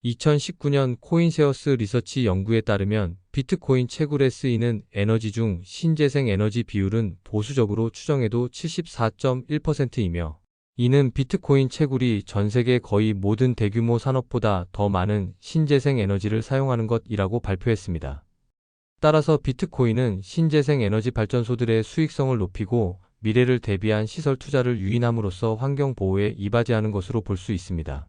2019년 코인세어스 리서치 연구에 따르면 비트코인 채굴에 쓰이는 에너지 중 신재생 에너지 비율은 보수적으로 추정해도 74.1%이며 이는 비트코인 채굴이 전 세계 거의 모든 대규모 산업보다 더 많은 신재생 에너지를 사용하는 것이라고 발표했습니다. 따라서 비트코인은 신재생 에너지 발전소들의 수익성을 높이고 미래를 대비한 시설 투자를 유인함으로써 환경 보호에 이바지하는 것으로 볼 수 있습니다.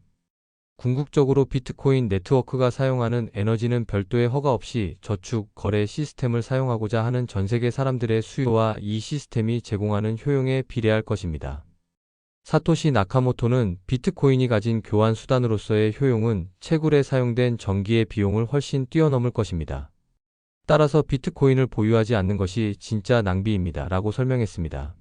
궁극적으로 비트코인 네트워크가 사용하는 에너지는 별도의 허가 없이 저축, 거래 시스템을 사용하고자 하는 전 세계 사람들의 수요와 이 시스템이 제공하는 효용에 비례할 것입니다. 사토시 나카모토는 비트코인이 가진 교환 수단으로서의 효용은 채굴에 사용된 전기의 비용을 훨씬 뛰어넘을 것입니다. 따라서 비트코인을 보유하지 않는 것이 진짜 낭비입니다. 라고 설명했습니다.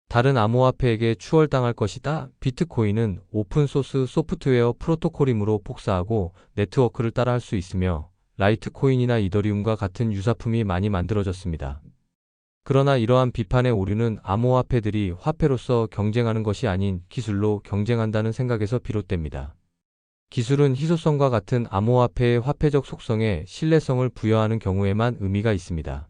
다른 암호화폐에게 추월당할 것이다. 비트코인은 오픈소스 소프트웨어 프로토콜이므로 폭사하고 네트워크를 따라 할 수 있으며 라이트코인이나 이더리움과 같은 유사품이 많이 만들어졌습니다. 그러나 이러한 비판의 오류는 암호화폐들이 화폐로서 경쟁하는 것이 아닌 기술로 경쟁한다는 생각에서 비롯됩니다. 기술은 희소성과 같은 암호화폐의 화폐적 속성에 신뢰성을 부여하는 경우에만 의미가 있습니다.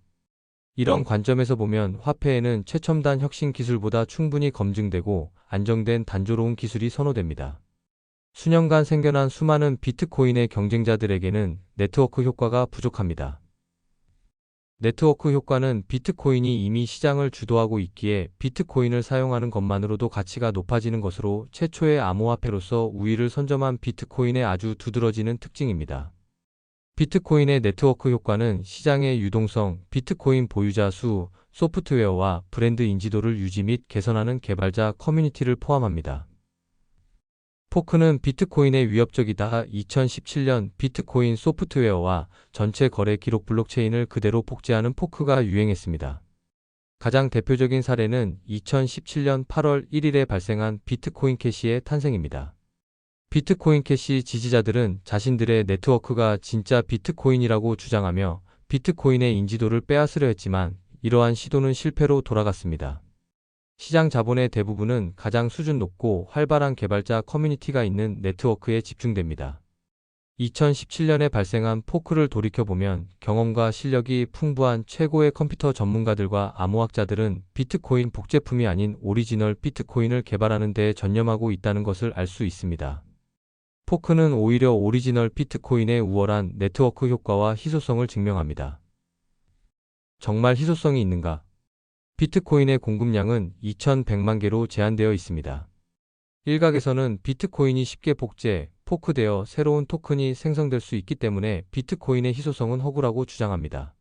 이런 관점에서 보면 화폐에는 최첨단 혁신 기술보다 충분히 검증되고 안정된 단조로운 기술이 선호됩니다. 수년간 생겨난 수많은 비트코인의 경쟁자들에게는 네트워크 효과가 부족합니다. 네트워크 효과는 비트코인이 이미 시장을 주도하고 있기에 비트코인을 사용하는 것만으로도 가치가 높아지는 것으로 최초의 암호화폐로서 우위를 선점한 비트코인의 아주 두드러지는 특징입니다. 비트코인의 네트워크 효과는 시장의 유동성, 비트코인 보유자 수, 소프트웨어와 브랜드 인지도를 유지 및 개선하는 개발자 커뮤니티를 포함합니다. 포크는 비트코인의 위협적이다. 2017년 비트코인 소프트웨어와 전체 거래 기록 블록체인을 그대로 복제하는 포크가 유행했습니다. 가장 대표적인 사례는 2017년 8월 1일에 발생한 비트코인 캐시의 탄생입니다. 비트코인 캐시 지지자들은 자신들의 네트워크가 진짜 비트코인이라고 주장하며 비트코인의 인지도를 빼앗으려 했지만 이러한 시도는 실패로 돌아갔습니다. 시장 자본의 대부분은 가장 수준 높고 활발한 개발자 커뮤니티가 있는 네트워크에 집중됩니다. 2017년에 발생한 포크를 돌이켜보면 경험과 실력이 풍부한 최고의 컴퓨터 전문가들과 암호학자들은 비트코인 복제품이 아닌 오리지널 비트코인을 개발하는 데 전념하고 있다는 것을 알 수 있습니다. 포크는 오히려 오리지널 비트코인의 우월한 네트워크 효과와 희소성을 증명합니다. 정말 희소성이 있는가? 비트코인의 공급량은 2100만 개로 제한되어 있습니다. 일각에서는 비트코인이 쉽게 복제, 포크되어 새로운 토큰이 생성될 수 있기 때문에 비트코인의 희소성은 허구라고 주장합니다.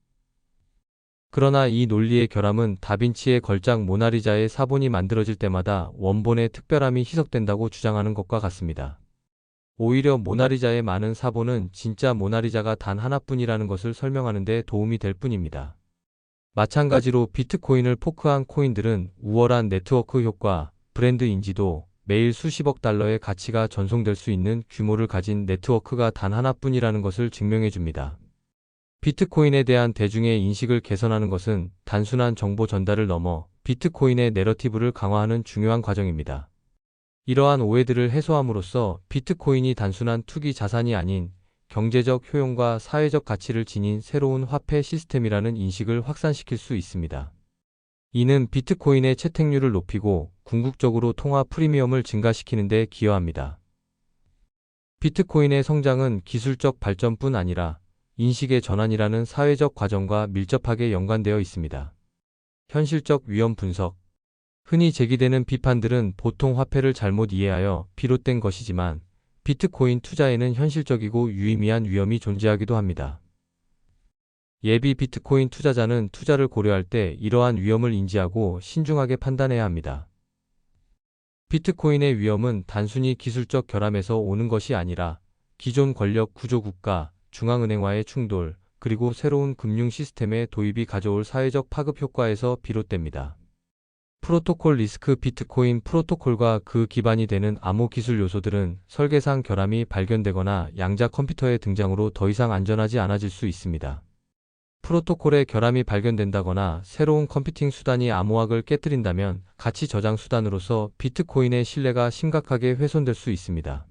그러나 이 논리의 결함은 다빈치의 걸작 모나리자의 사본이 만들어질 때마다 원본의 특별함이 희석된다고 주장하는 것과 같습니다. 오히려 모나리자의 많은 사본은 진짜 모나리자가 단 하나뿐이라는 것을 설명하는 데 도움이 될 뿐입니다. 마찬가지로 비트코인을 포크한 코인들은 우월한 네트워크 효과, 브랜드 인지도, 매일 수십억 달러의 가치가 전송될 수 있는 규모를 가진 네트워크가 단 하나뿐이라는 것을 증명해 줍니다. 비트코인에 대한 대중의 인식을 개선하는 것은 단순한 정보 전달을 넘어 비트코인의 내러티브를 강화하는 중요한 과정입니다. 이러한 오해들을 해소함으로써 비트코인이 단순한 투기 자산이 아닌 경제적 효용과 사회적 가치를 지닌 새로운 화폐 시스템이라는 인식을 확산시킬 수 있습니다. 이는 비트코인의 채택률을 높이고 궁극적으로 통화 프리미엄을 증가시키는 데 기여합니다. 비트코인의 성장은 기술적 발전뿐 아니라 인식의 전환이라는 사회적 과정과 밀접하게 연관되어 있습니다. 현실적 위험 분석. 흔히 제기되는 비판들은 보통 화폐를 잘못 이해하여 비롯된 것이지만 비트코인 투자에는 현실적이고 유의미한 위험이 존재하기도 합니다. 예비 비트코인 투자자는 투자를 고려할 때 이러한 위험을 인지하고 신중하게 판단해야 합니다. 비트코인의 위험은 단순히 기술적 결함에서 오는 것이 아니라 기존 권력 구조 국가, 중앙은행와의 충돌, 그리고 새로운 금융 시스템의 도입이 가져올 사회적 파급 효과에서 비롯됩니다. 프로토콜 리스크. 비트코인 프로토콜과 그 기반이 되는 암호 기술 요소들은 설계상 결함이 발견되거나 양자 컴퓨터의 등장으로 더 이상 안전하지 않아질 수 있습니다. 프로토콜의 결함이 발견된다거나 새로운 컴퓨팅 수단이 암호학을 깨뜨린다면 가치 저장 수단으로서 비트코인의 신뢰가 심각하게 훼손될 수 있습니다.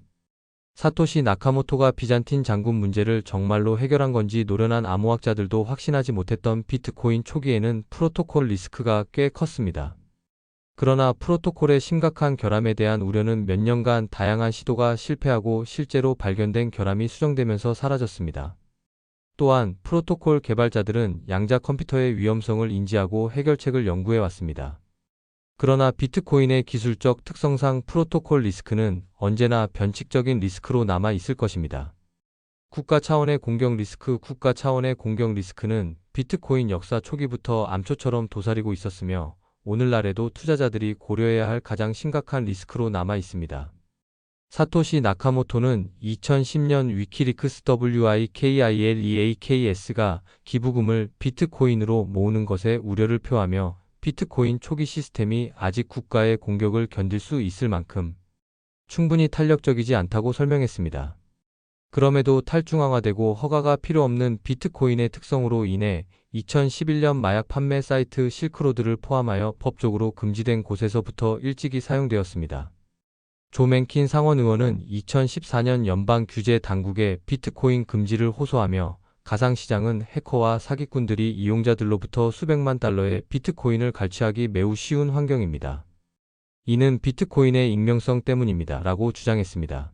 사토시 나카모토가 비잔틴 장군 문제를 정말로 해결한 건지 노련한 암호학자들도 확신하지 못했던 비트코인 초기에는 프로토콜 리스크가 꽤 컸습니다. 그러나 프로토콜의 심각한 결함에 대한 우려는 몇 년간 다양한 시도가 실패하고 실제로 발견된 결함이 수정되면서 사라졌습니다. 또한 프로토콜 개발자들은 양자 컴퓨터의 위험성을 인지하고 해결책을 연구해 왔습니다. 그러나 비트코인의 기술적 특성상 프로토콜 리스크는 언제나 변칙적인 리스크로 남아 있을 것입니다. 국가 차원의 공격 리스크. 국가 차원의 공격 리스크는 비트코인 역사 초기부터 암초처럼 도사리고 있었으며 오늘날에도 투자자들이 고려해야 할 가장 심각한 리스크로 남아 있습니다. 사토시 나카모토는 2010년 위키리크스 WIKILEAKS가 기부금을 비트코인으로 모으는 것에 우려를 표하며 비트코인 초기 시스템이 아직 국가의 공격을 견딜 수 있을 만큼 충분히 탄력적이지 않다고 설명했습니다. 그럼에도 탈중앙화되고 허가가 필요 없는 비트코인의 특성으로 인해 2011년 마약 판매 사이트 실크로드를 포함하여 법적으로 금지된 곳에서부터 일찍이 사용되었습니다. 조 맨킨 상원 의원은 2014년 연방 규제 당국에 비트코인 금지를 호소하며 가상시장은 해커와 사기꾼들이 이용자들로부터 수백만 달러의 비트코인을 갈취하기 매우 쉬운 환경입니다. 이는 비트코인의 익명성 때문입니다. 라고 주장했습니다.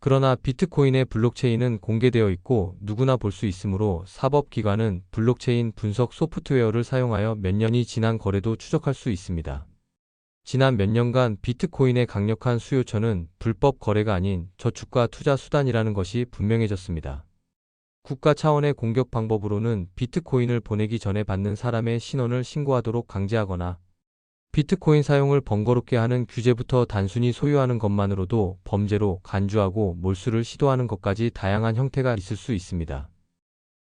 그러나 비트코인의 블록체인은 공개되어 있고 누구나 볼 수 있으므로 사법기관은 블록체인 분석 소프트웨어를 사용하여 몇 년이 지난 거래도 추적할 수 있습니다. 지난 몇 년간 비트코인의 강력한 수요처는 불법 거래가 아닌 저축과 투자 수단이라는 것이 분명해졌습니다. 국가 차원의 공격 방법으로는 비트코인을 보내기 전에 받는 사람의 신원을 신고하도록 강제하거나 비트코인 사용을 번거롭게 하는 규제부터 단순히 소유하는 것만으로도 범죄로 간주하고 몰수를 시도하는 것까지 다양한 형태가 있을 수 있습니다.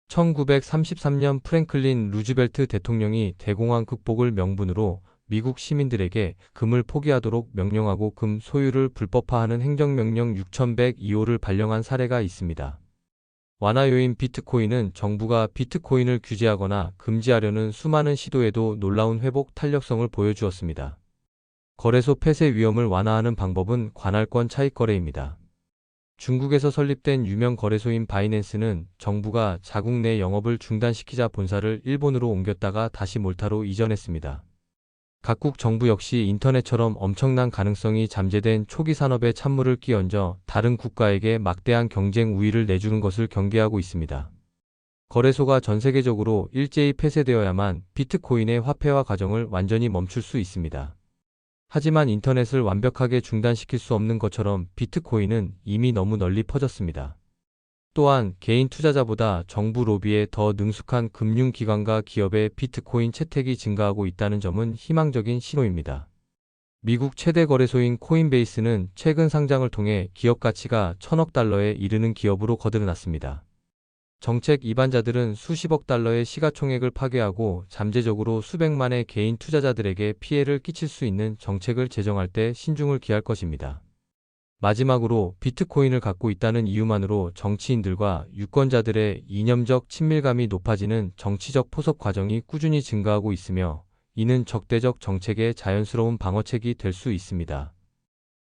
1933년 프랭클린 루즈벨트 대통령이 대공황 극복을 명분으로 미국 시민들에게 금을 포기하도록 명령하고 금 소유를 불법화하는 행정명령 6102호를 발령한 사례가 있습니다. 완화 요인 비트코인은 정부가 비트코인을 규제하거나 금지하려는 수많은 시도에도 놀라운 회복 탄력성을 보여주었습니다. 거래소 폐쇄 위험을 완화하는 방법은 관할권 차익 거래입니다. 중국에서 설립된 유명 거래소인 바이낸스는 정부가 자국 내 영업을 중단시키자 본사를 일본으로 옮겼다가 다시 몰타로 이전했습니다. 각국 정부 역시 인터넷처럼 엄청난 가능성이 잠재된 초기 산업에 찬물을 끼얹어 다른 국가에게 막대한 경쟁 우위를 내주는 것을 경계하고 있습니다. 거래소가 전 세계적으로 일제히 폐쇄되어야만 비트코인의 화폐화 과정을 완전히 멈출 수 있습니다. 하지만 인터넷을 완벽하게 중단시킬 수 없는 것처럼 비트코인은 이미 너무 널리 퍼졌습니다. 또한 개인 투자자보다 정부 로비에 더 능숙한 금융기관과 기업의 비트코인 채택이 증가하고 있다는 점은 희망적인 신호입니다. 미국 최대 거래소인 코인베이스는 최근 상장을 통해 기업 가치가 1,000억 달러에 이르는 기업으로 거듭났습니다. 정책 이반자들은 수십억 달러의 시가총액을 파괴하고 잠재적으로 수백만의 개인 투자자들에게 피해를 끼칠 수 있는 정책을 제정할 때 신중을 기할 것입니다. 마지막으로 비트코인을 갖고 있다는 이유만으로 정치인들과 유권자들의 이념적 친밀감이 높아지는 정치적 포섭 과정이 꾸준히 증가하고 있으며 이는 적대적 정책의 자연스러운 방어책이 될 수 있습니다.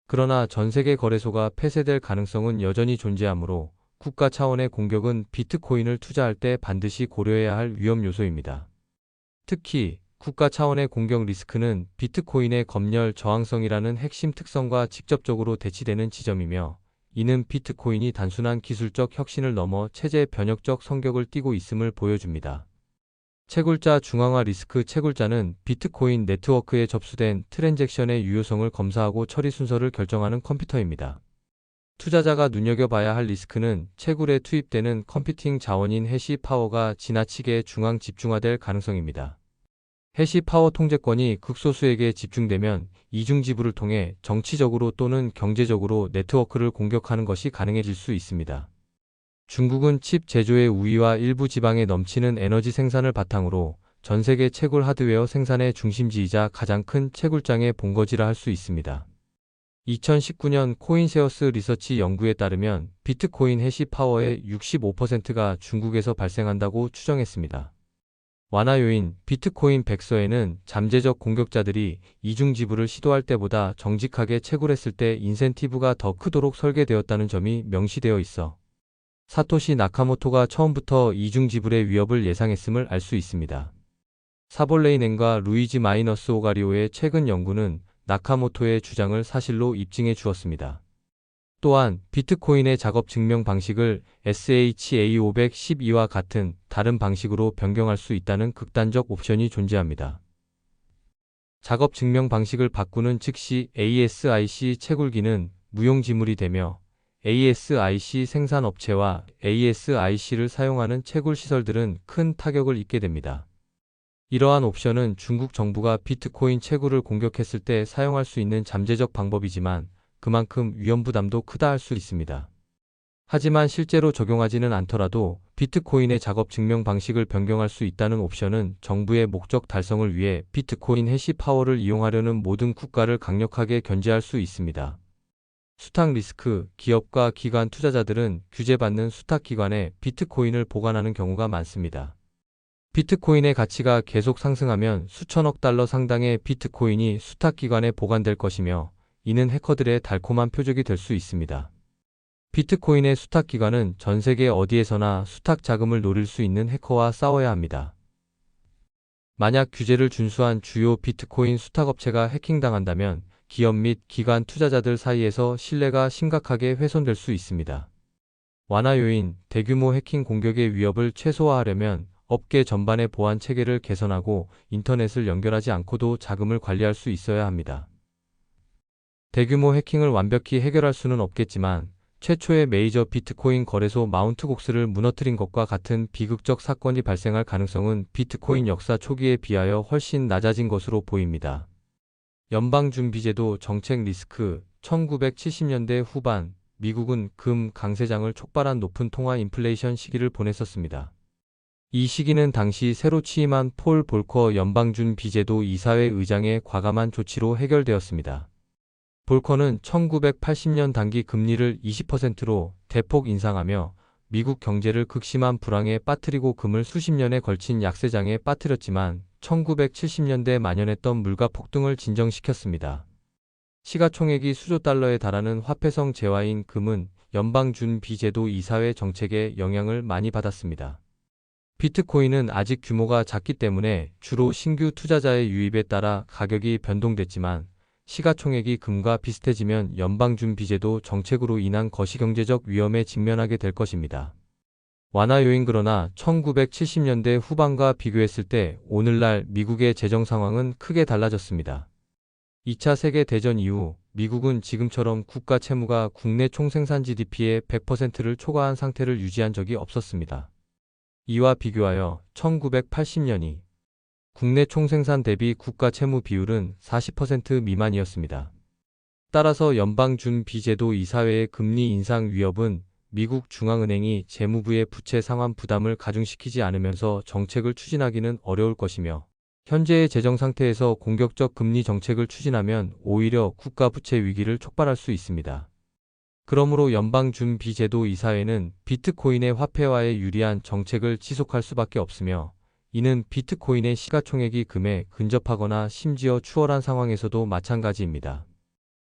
그러나 전 세계 거래소가 폐쇄될 가능성은 여전히 존재하므로 국가 차원의 공격은 비트코인을 투자할 때 반드시 고려해야 할 위험 요소입니다. 특히 국가 차원의 공격 리스크는 비트코인의 검열 저항성이라는 핵심 특성과 직접적으로 대치되는 지점이며 이는 비트코인이 단순한 기술적 혁신을 넘어 체제 변혁적 성격을 띠고 있음을 보여줍니다. 채굴자 중앙화 리스크 채굴자는 비트코인 네트워크에 접수된 트랜잭션의 유효성을 검사하고 처리 순서를 결정하는 컴퓨터입니다. 투자자가 눈여겨봐야 할 리스크는 채굴에 투입되는 컴퓨팅 자원인 해시 파워가 지나치게 중앙 집중화될 가능성입니다. 해시 파워 통제권이 극소수에게 집중되면 이중 지불을 통해 정치적으로 또는 경제적으로 네트워크를 공격하는 것이 가능해질 수 있습니다. 중국은 칩 제조의 우위와 일부 지방에 넘치는 에너지 생산을 바탕으로 전 세계 채굴 하드웨어 생산의 중심지이자 가장 큰 채굴장의 본거지라 할 수 있습니다. 2019년 코인세어스 리서치 연구에 따르면 비트코인 해시 파워의 65%가 중국에서 발생한다고 추정했습니다. 완화 요인 비트코인 백서에는 잠재적 공격자들이 이중 지불을 시도할 때보다 정직하게 채굴했을 때 인센티브가 더 크도록 설계되었다는 점이 명시되어 있어 사토시 나카모토가 처음부터 이중 지불의 위협을 예상했음을 알 수 있습니다. 사볼레이넨과 루이지 마이너스 오가리오의 최근 연구는 나카모토의 주장을 사실로 입증해 주었습니다. 또한 비트코인의 작업 증명 방식을 SHA-512와 같은 다른 방식으로 변경할 수 있다는 극단적 옵션이 존재합니다. 작업 증명 방식을 바꾸는 즉시 ASIC 채굴기는 무용지물이 되며 ASIC 생산업체와 ASIC를 사용하는 채굴 시설들은 큰 타격을 입게 됩니다. 이러한 옵션은 중국 정부가 비트코인 채굴을 공격했을 때 사용할 수 있는 잠재적 방법이지만 그만큼 위험 부담도 크다 할 수 있습니다. 하지만 실제로 적용하지는 않더라도 비트코인의 작업 증명 방식을 변경할 수 있다는 옵션은 정부의 목적 달성을 위해 비트코인 해시 파워를 이용하려는 모든 국가를 강력하게 견제할 수 있습니다. 수탁 리스크, 기업과 기관 투자자들은 규제받는 수탁기관에 비트코인을 보관하는 경우가 많습니다. 비트코인의 가치가 계속 상승하면 수천억 달러 상당의 비트코인이 수탁기관에 보관될 것이며 이는 해커들의 달콤한 표적이 될 수 있습니다. 비트코인의 수탁기관은 전 세계 어디에서나 수탁 자금을 노릴 수 있는 해커와 싸워야 합니다. 만약 규제를 준수한 주요 비트코인 수탁업체가 해킹당한다면 기업 및 기관 투자자들 사이에서 신뢰가 심각하게 훼손될 수 있습니다. 완화 요인, 대규모 해킹 공격의 위협을 최소화하려면 업계 전반의 보안 체계를 개선하고 인터넷을 연결하지 않고도 자금을 관리할 수 있어야 합니다. 대규모 해킹을 완벽히 해결할 수는 없겠지만 최초의 메이저 비트코인 거래소 마운트 곡스를 무너뜨린 것과 같은 비극적 사건이 발생할 가능성은 비트코인 역사 초기에 비하여 훨씬 낮아진 것으로 보입니다. 연방준비제도 정책 리스크 1970년대 후반 미국은 금 강세장을 촉발한 높은 통화 인플레이션 시기를 보냈었습니다. 이 시기는 당시 새로 취임한 폴 볼커 연방준비제도 이사회 의장의 과감한 조치로 해결되었습니다. 볼커는 1980년 단기 금리를 20%로 대폭 인상하며 미국 경제를 극심한 불황에 빠뜨리고 금을 수십 년에 걸친 약세장에 빠뜨렸지만 1970년대 만연했던 물가 폭등을 진정시켰습니다. 시가총액이 수조 달러에 달하는 화폐성 재화인 금은 연방준비제도 이사회 정책에 영향을 많이 받았습니다. 비트코인은 아직 규모가 작기 때문에 주로 신규 투자자의 유입에 따라 가격이 변동됐지만 시가총액이 금과 비슷해지면 연방준비제도 정책으로 인한 거시경제적 위험에 직면하게 될 것입니다. 완화 요인 그러나 1970년대 후반과 비교했을 때 오늘날 미국의 재정 상황은 크게 달라졌습니다. 2차 세계대전 이후 미국은 지금처럼 국가 채무가 국내 총생산 GDP의 100%를 초과한 상태를 유지한 적이 없었습니다. 이와 비교하여 1980년이 국내 총생산 대비 국가 채무 비율은 40% 미만이었습니다. 따라서 연방준비제도 이사회의 금리 인상 위협은 미국 중앙은행이 재무부의 부채 상환 부담을 가중시키지 않으면서 정책을 추진하기는 어려울 것이며 현재의 재정 상태에서 공격적 금리 정책을 추진하면 오히려 국가 부채 위기를 촉발할 수 있습니다. 그러므로 연방준비제도 이사회는 비트코인의 화폐화에 유리한 정책을 지속할 수밖에 없으며 이는 비트코인의 시가총액이 금에 근접하거나 심지어 추월한 상황에서도 마찬가지입니다.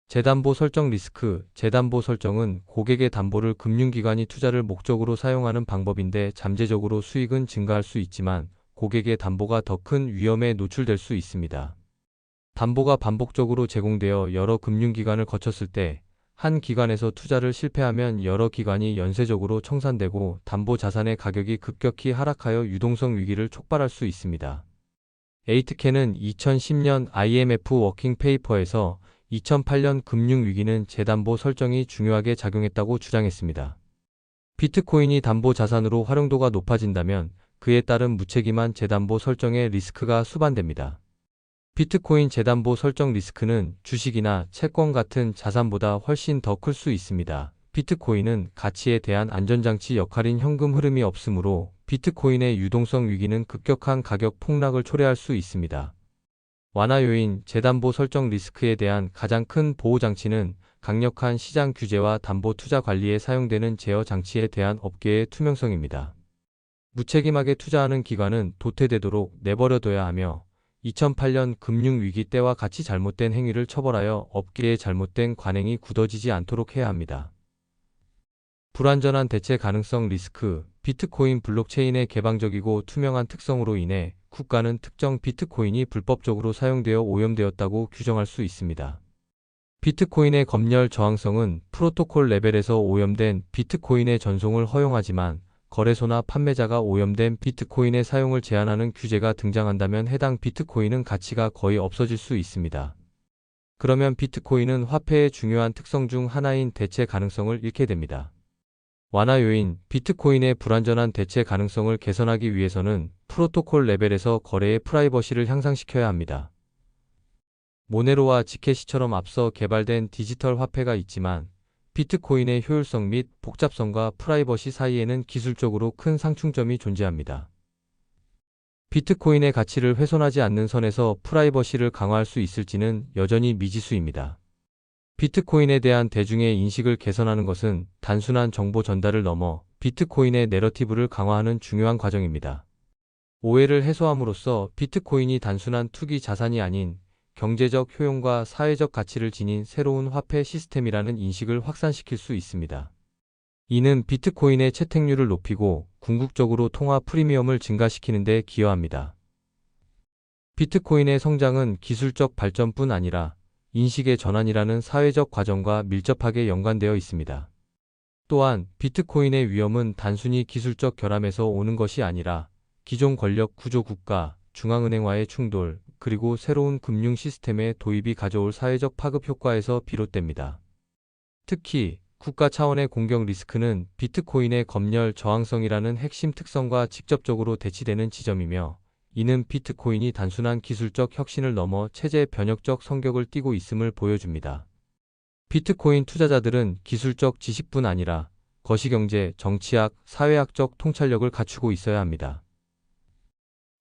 재담보 설정 리스크 재담보 설정은 고객의 담보를 금융기관이 투자를 목적으로 사용하는 방법인데 잠재적으로 수익은 증가할 수 있지만 고객의 담보가 더 큰 위험에 노출될 수 있습니다. 담보가 반복적으로 제공되어 여러 금융기관을 거쳤을 때 한 기관에서 투자를 실패하면 여러 기관이 연쇄적으로 청산되고 담보 자산의 가격이 급격히 하락하여 유동성 위기를 촉발할 수 있습니다. 에이트캔은 2010년 IMF 워킹 페이퍼에서 2008년 금융위기는 재담보 설정이 중요하게 작용했다고 주장했습니다. 비트코인이 담보 자산으로 활용도가 높아진다면 그에 따른 무책임한 재담보 설정의 리스크가 수반됩니다. 비트코인 재담보 설정 리스크는 주식이나 채권 같은 자산보다 훨씬 더 클 수 있습니다. 비트코인은 가치에 대한 안전장치 역할인 현금 흐름이 없으므로 비트코인의 유동성 위기는 급격한 가격 폭락을 초래할 수 있습니다. 완화 요인, 재담보 설정 리스크에 대한 가장 큰 보호장치는 강력한 시장 규제와 담보 투자 관리에 사용되는 제어 장치에 대한 업계의 투명성입니다. 무책임하게 투자하는 기관은 도태되도록 내버려둬야 하며 2008년 금융위기 때와 같이 잘못된 행위를 처벌하여 업계의 잘못된 관행이 굳어지지 않도록 해야 합니다. 불완전한 대체 가능성 리스크 비트코인 블록체인의 개방적이고 투명한 특성으로 인해 국가는 특정 비트코인이 불법적으로 사용되어 오염되었다고 규정할 수 있습니다. 비트코인의 검열 저항성은 프로토콜 레벨에서 오염된 비트코인의 전송을 허용하지만 거래소나 판매자가 오염된 비트코인의 사용을 제한하는 규제가 등장한다면 해당 비트코인은 가치가 거의 없어질 수 있습니다. 그러면 비트코인은 화폐의 중요한 특성 중 하나인 대체 가능성을 잃게 됩니다. 완화 요인, 비트코인의 불완전한 대체 가능성을 개선하기 위해서는 프로토콜 레벨에서 거래의 프라이버시를 향상시켜야 합니다. 모네로와 지캐시처럼 앞서 개발된 디지털 화폐가 있지만 비트코인의 효율성 및 복잡성과 프라이버시 사이에는 기술적으로 큰 상충점이 존재합니다. 비트코인의 가치를 훼손하지 않는 선에서 프라이버시를 강화할 수 있을지는 여전히 미지수입니다. 비트코인에 대한 대중의 인식을 개선하는 것은 단순한 정보 전달을 넘어 비트코인의 내러티브를 강화하는 중요한 과정입니다. 오해를 해소함으로써 비트코인이 단순한 투기 자산이 아닌 경제적 효용과 사회적 가치를 지닌 새로운 화폐 시스템이라는 인식을 확산시킬 수 있습니다. 이는 비트코인의 채택률을 높이고 궁극적으로 통화 프리미엄을 증가시키는 데 기여합니다. 비트코인의 성장은 기술적 발전뿐 아니라 인식의 전환이라는 사회적 과정과 밀접하게 연관되어 있습니다. 또한 비트코인의 위험은 단순히 기술적 결함에서 오는 것이 아니라 기존 권력 구조 국가, 중앙은행와의 충돌, 그리고 새로운 금융 시스템의 도입이 가져올 사회적 파급 효과에서 비롯됩니다. 특히 국가 차원의 공격 리스크는 비트코인의 검열 저항성이라는 핵심 특성과 직접적으로 대치되는 지점이며, 이는 비트코인이 단순한 기술적 혁신을 넘어 체제 변혁적 성격을 띠고 있음을 보여줍니다. 비트코인 투자자들은 기술적 지식뿐 아니라 거시경제, 정치학, 사회학적 통찰력을 갖추고 있어야 합니다.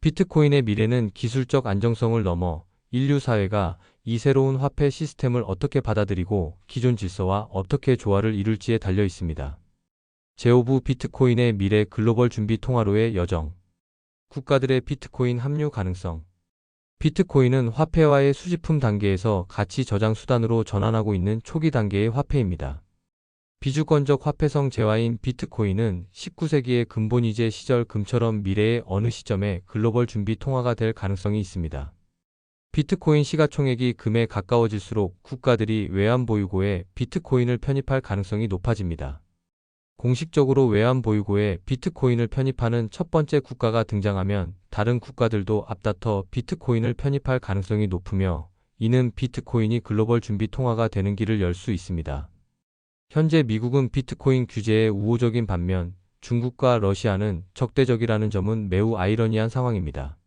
비트코인의 미래는 기술적 안정성을 넘어 인류 사회가 이 새로운 화폐 시스템을 어떻게 받아들이고 기존 질서와 어떻게 조화를 이룰지에 달려 있습니다. 제5부 비트코인의 미래 글로벌 준비 통화로의 여정. 국가들의 비트코인 합류 가능성. 비트코인은 화폐화의 수집품 단계에서 가치 저장 수단으로 전환하고 있는 초기 단계의 화폐입니다. 비주권적 화폐성 재화인 비트코인은 19세기의 근본이제 시절 금처럼 미래의 어느 시점에 글로벌 준비 통화가 될 가능성이 있습니다. 비트코인 시가총액이 금에 가까워질수록 국가들이 외환보유고에 비트코인을 편입할 가능성이 높아집니다. 공식적으로 외환보유고에 비트코인을 편입하는 첫 번째 국가가 등장하면 다른 국가들도 앞다퉈 비트코인을 편입할 가능성이 높으며, 이는 비트코인이 글로벌 준비 통화가 되는 길을 열 수 있습니다. 현재 미국은 비트코인 규제에 우호적인 반면 중국과 러시아는 적대적이라는 점은 매우 아이러니한 상황입니다.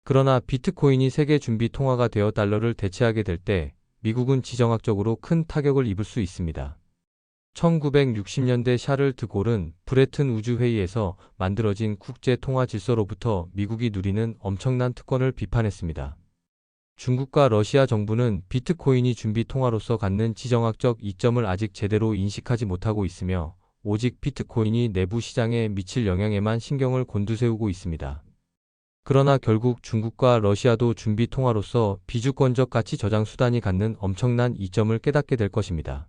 그러나 비트코인이 세계 준비 통화가 되어 달러를 대체하게 될 때 미국은 지정학적으로 큰 타격을 입을 수 있습니다. 1960년대 샤를 드골은 브레튼 우주회의에서 만들어진 국제 통화 질서로부터 미국이 누리는 엄청난 특권을 비판했습니다. 중국과 러시아 정부는 비트코인이 준비 통화로서 갖는 지정학적 이점을 아직 제대로 인식하지 못하고 있으며, 오직 비트코인이 내부 시장에 미칠 영향에만 신경을 곤두세우고 있습니다. 그러나 결국 중국과 러시아도 준비 통화로서 비주권적 가치 저장 수단이 갖는 엄청난 이점을 깨닫게 될 것입니다.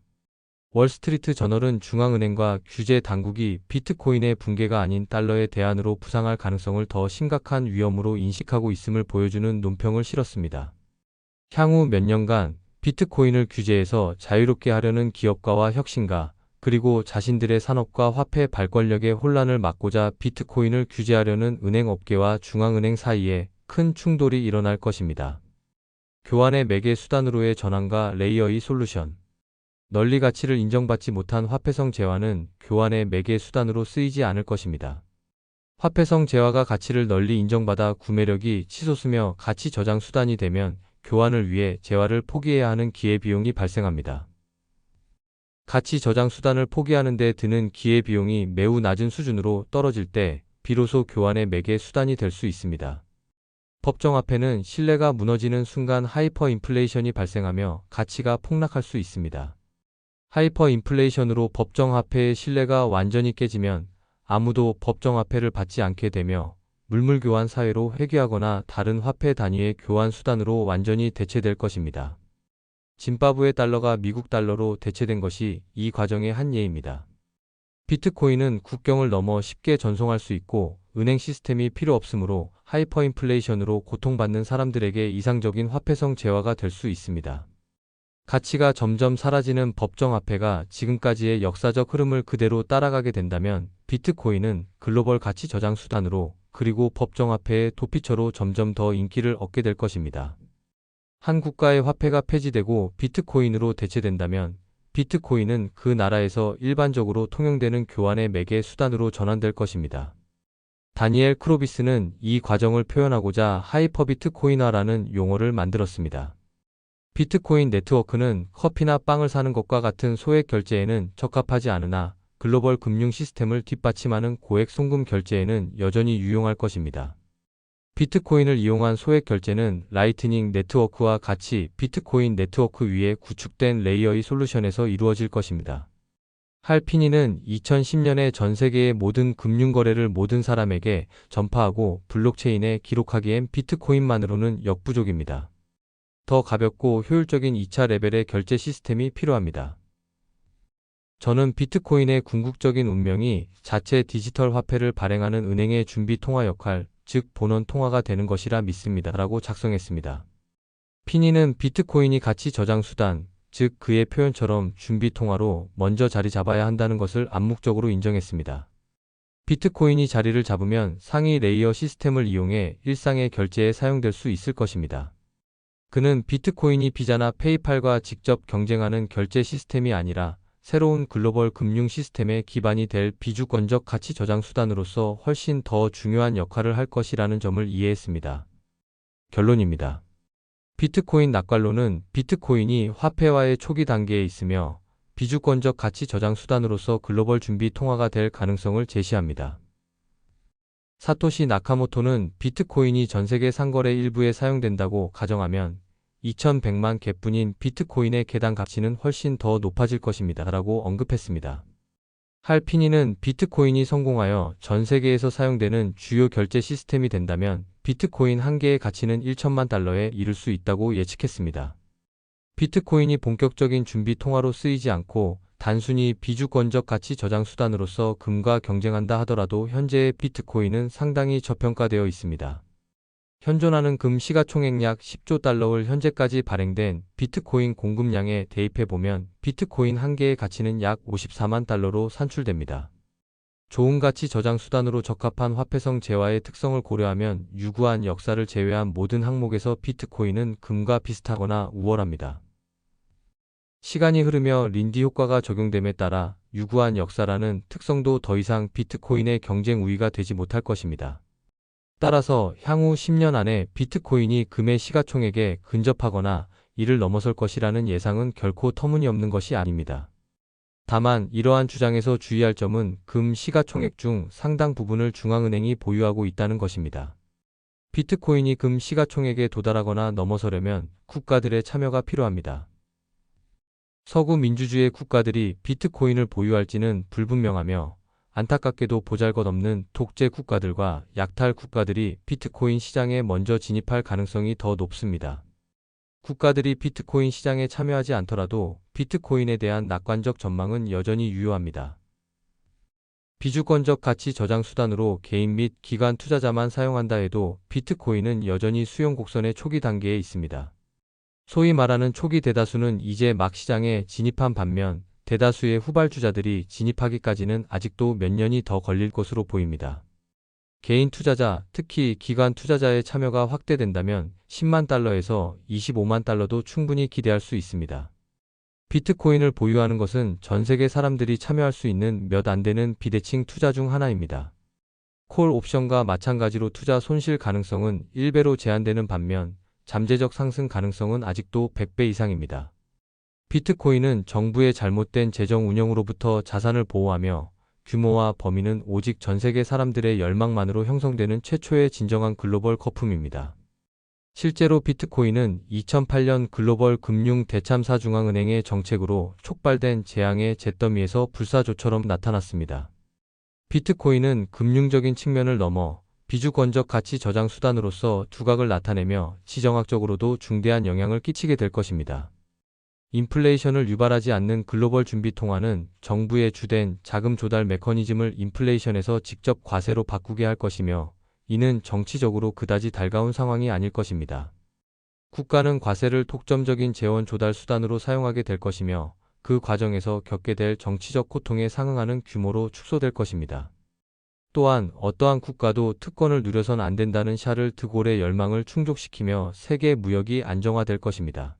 월스트리트 저널은 중앙은행과 규제 당국이 비트코인의 붕괴가 아닌 달러의 대안으로 부상할 가능성을 더 심각한 위험으로 인식하고 있음을 보여주는 논평을 실었습니다. 향후 몇 년간 비트코인을 규제해서 자유롭게 하려는 기업가와 혁신가, 그리고 자신들의 산업과 화폐 발권력의 혼란을 막고자 비트코인을 규제하려는 은행업계와 중앙은행 사이에 큰 충돌이 일어날 것입니다. 교환의 매개 수단으로의 전환과 레이어의 솔루션. 널리 가치를 인정받지 못한 화폐성 재화는 교환의 매개 수단으로 쓰이지 않을 것입니다. 화폐성 재화가 가치를 널리 인정받아 구매력이 치솟으며 가치 저장 수단이 되면 교환을 위해 재화를 포기해야 하는 기회비용이 발생합니다. 가치 저장 수단을 포기하는 데 드는 기회비용이 매우 낮은 수준으로 떨어질 때 비로소 교환의 매개 수단이 될 수 있습니다. 법정화폐는 신뢰가 무너지는 순간 하이퍼 인플레이션이 발생하며 가치가 폭락할 수 있습니다. 하이퍼 인플레이션으로 법정화폐의 신뢰가 완전히 깨지면 아무도 법정화폐를 받지 않게 되며 물물교환 사회로 회귀하거나 다른 화폐 단위의 교환 수단으로 완전히 대체될 것입니다. 짐바브웨 달러가 미국 달러로 대체된 것이 이 과정의 한 예입니다. 비트코인은 국경을 넘어 쉽게 전송할 수 있고 은행 시스템이 필요 없으므로 하이퍼인플레이션으로 고통받는 사람들에게 이상적인 화폐성 재화가 될 수 있습니다. 가치가 점점 사라지는 법정화폐가 지금까지의 역사적 흐름을 그대로 따라가게 된다면 비트코인은 글로벌 가치 저장 수단으로, 그리고 법정화폐의 도피처로 점점 더 인기를 얻게 될 것입니다. 한 국가의 화폐가 폐지되고 비트코인으로 대체된다면 비트코인은 그 나라에서 일반적으로 통용되는 교환의 매개 수단으로 전환될 것입니다. 다니엘 크로비스는 이 과정을 표현하고자 하이퍼비트코인화라는 용어를 만들었습니다. 비트코인 네트워크는 커피나 빵을 사는 것과 같은 소액 결제에는 적합하지 않으나 글로벌 금융 시스템을 뒷받침하는 고액 송금 결제에는 여전히 유용할 것입니다. 비트코인을 이용한 소액 결제는 라이트닝 네트워크와 같이 비트코인 네트워크 위에 구축된 레이어의 솔루션에서 이루어질 것입니다. 할피니는 2010년에 전 세계의 모든 금융거래를 모든 사람에게 전파하고 블록체인에 기록하기엔 비트코인만으로는 역부족입니다. 더 가볍고 효율적인 2차 레벨의 결제 시스템이 필요합니다. 저는 비트코인의 궁극적인 운명이 자체 디지털 화폐를 발행하는 은행의 준비 통화 역할, 즉 본원 통화가 되는 것이라 믿습니다. 라고 작성했습니다. 피니는 비트코인이 가치 저장 수단, 즉 그의 표현처럼 준비 통화로 먼저 자리 잡아야 한다는 것을 암묵적으로 인정했습니다. 비트코인이 자리를 잡으면 상위 레이어 시스템을 이용해 일상의 결제에 사용될 수 있을 것입니다. 그는 비트코인이 비자나 페이팔과 직접 경쟁하는 결제 시스템이 아니라 새로운 글로벌 금융 시스템의 기반이 될 비주권적 가치 저장 수단으로서 훨씬 더 중요한 역할을 할 것이라는 점을 이해했습니다. 결론입니다. 비트코인 낯괄로는 비트코인이 화폐화의 초기 단계에 있으며 비주권적 가치 저장 수단으로서 글로벌 준비 통화가 될 가능성을 제시합니다. 사토시 나카모토는 비트코인이 전 세계 상거래 일부에 사용된다고 가정하면 2100만 개뿐인 비트코인의 개당 가치는 훨씬 더 높아질 것입니다. 라고 언급했습니다. 할피니는 비트코인이 성공하여 전 세계에서 사용되는 주요 결제 시스템이 된다면 비트코인 한 개의 가치는 1천만 달러에 이를 수 있다고 예측했습니다. 비트코인이 본격적인 준비 통화로 쓰이지 않고 단순히 비주권적 가치 저장 수단으로서 금과 경쟁한다 하더라도 현재의 비트코인은 상당히 저평가되어 있습니다. 현존하는 금 시가총액 약 10조 달러를 현재까지 발행된 비트코인 공급량에 대입해보면 비트코인 한 개의 가치는 약 54만 달러로 산출됩니다. 좋은 가치 저장 수단으로 적합한 화폐성 재화의 특성을 고려하면 유구한 역사를 제외한 모든 항목에서 비트코인은 금과 비슷하거나 우월합니다. 시간이 흐르며 린디 효과가 적용됨에 따라 유구한 역사라는 특성도 더 이상 비트코인의 경쟁 우위가 되지 못할 것입니다. 따라서 향후 10년 안에 비트코인이 금의 시가총액에 근접하거나 이를 넘어설 것이라는 예상은 결코 터무니없는 것이 아닙니다. 다만 이러한 주장에서 주의할 점은 금 시가총액 중 상당 부분을 중앙은행이 보유하고 있다는 것입니다. 비트코인이 금 시가총액에 도달하거나 넘어서려면 국가들의 참여가 필요합니다. 서구 민주주의 국가들이 비트코인을 보유할지는 불분명하며 안타깝게도 보잘것없는 독재 국가들과 약탈 국가들이 비트코인 시장에 먼저 진입할 가능성이 더 높습니다. 국가들이 비트코인 시장에 참여하지 않더라도 비트코인에 대한 낙관적 전망은 여전히 유효합니다. 비주권적 가치 저장 수단으로 개인 및 기관 투자자만 사용한다 해도 비트코인은 여전히 수용 곡선의 초기 단계에 있습니다. 소위 말하는 초기 대다수는 이제 막 시장에 진입한 반면 대다수의 후발주자들이 진입하기까지는 아직도 몇 년이 더 걸릴 것으로 보입니다. 개인 투자자, 특히 기관 투자자의 참여가 확대된다면 10만 달러에서 25만 달러도 충분히 기대할 수 있습니다. 비트코인을 보유하는 것은 전 세계 사람들이 참여할 수 있는 몇 안 되는 비대칭 투자 중 하나입니다. 콜 옵션과 마찬가지로 투자 손실 가능성은 1배로 제한되는 반면 잠재적 상승 가능성은 아직도 100배 이상입니다. 비트코인은 정부의 잘못된 재정 운영으로부터 자산을 보호하며 규모와 범위는 오직 전 세계 사람들의 열망만으로 형성되는 최초의 진정한 글로벌 거품입니다. 실제로 비트코인은 2008년 글로벌 금융 대참사 중앙은행의 정책으로 촉발된 재앙의 잿더미에서 불사조처럼 나타났습니다. 비트코인은 금융적인 측면을 넘어 비주권적 가치 저장 수단으로서 두각을 나타내며 지정학적으로도 중대한 영향을 끼치게 될 것입니다. 인플레이션을 유발하지 않는 글로벌 준비 통화는 정부의 주된 자금 조달 메커니즘을 인플레이션에서 직접 과세로 바꾸게 할 것이며 이는 정치적으로 그다지 달가운 상황이 아닐 것입니다. 국가는 과세를 독점적인 재원 조달 수단으로 사용하게 될 것이며 그 과정에서 겪게 될 정치적 고통에 상응하는 규모로 축소될 것입니다. 또한 어떠한 국가도 특권을 누려선 안 된다는 샤를 드골의 열망을 충족시키며 세계 무역이 안정화될 것입니다.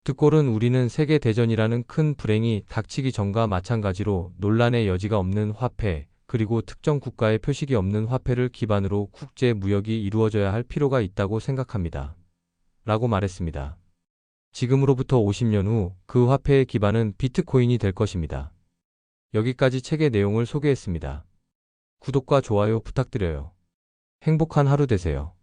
드골은 우리는 세계대전이라는 큰 불행이 닥치기 전과 마찬가지로 논란의 여지가 없는 화폐, 그리고 특정 국가의 표식이 없는 화폐를 기반으로 국제 무역이 이루어져야 할 필요가 있다고 생각합니다. 라고 말했습니다. 지금으로부터 50년 후 그 화폐의 기반은 비트코인이 될 것입니다. 여기까지 책의 내용을 소개했습니다. 구독과 좋아요 부탁드려요. 행복한 하루 되세요.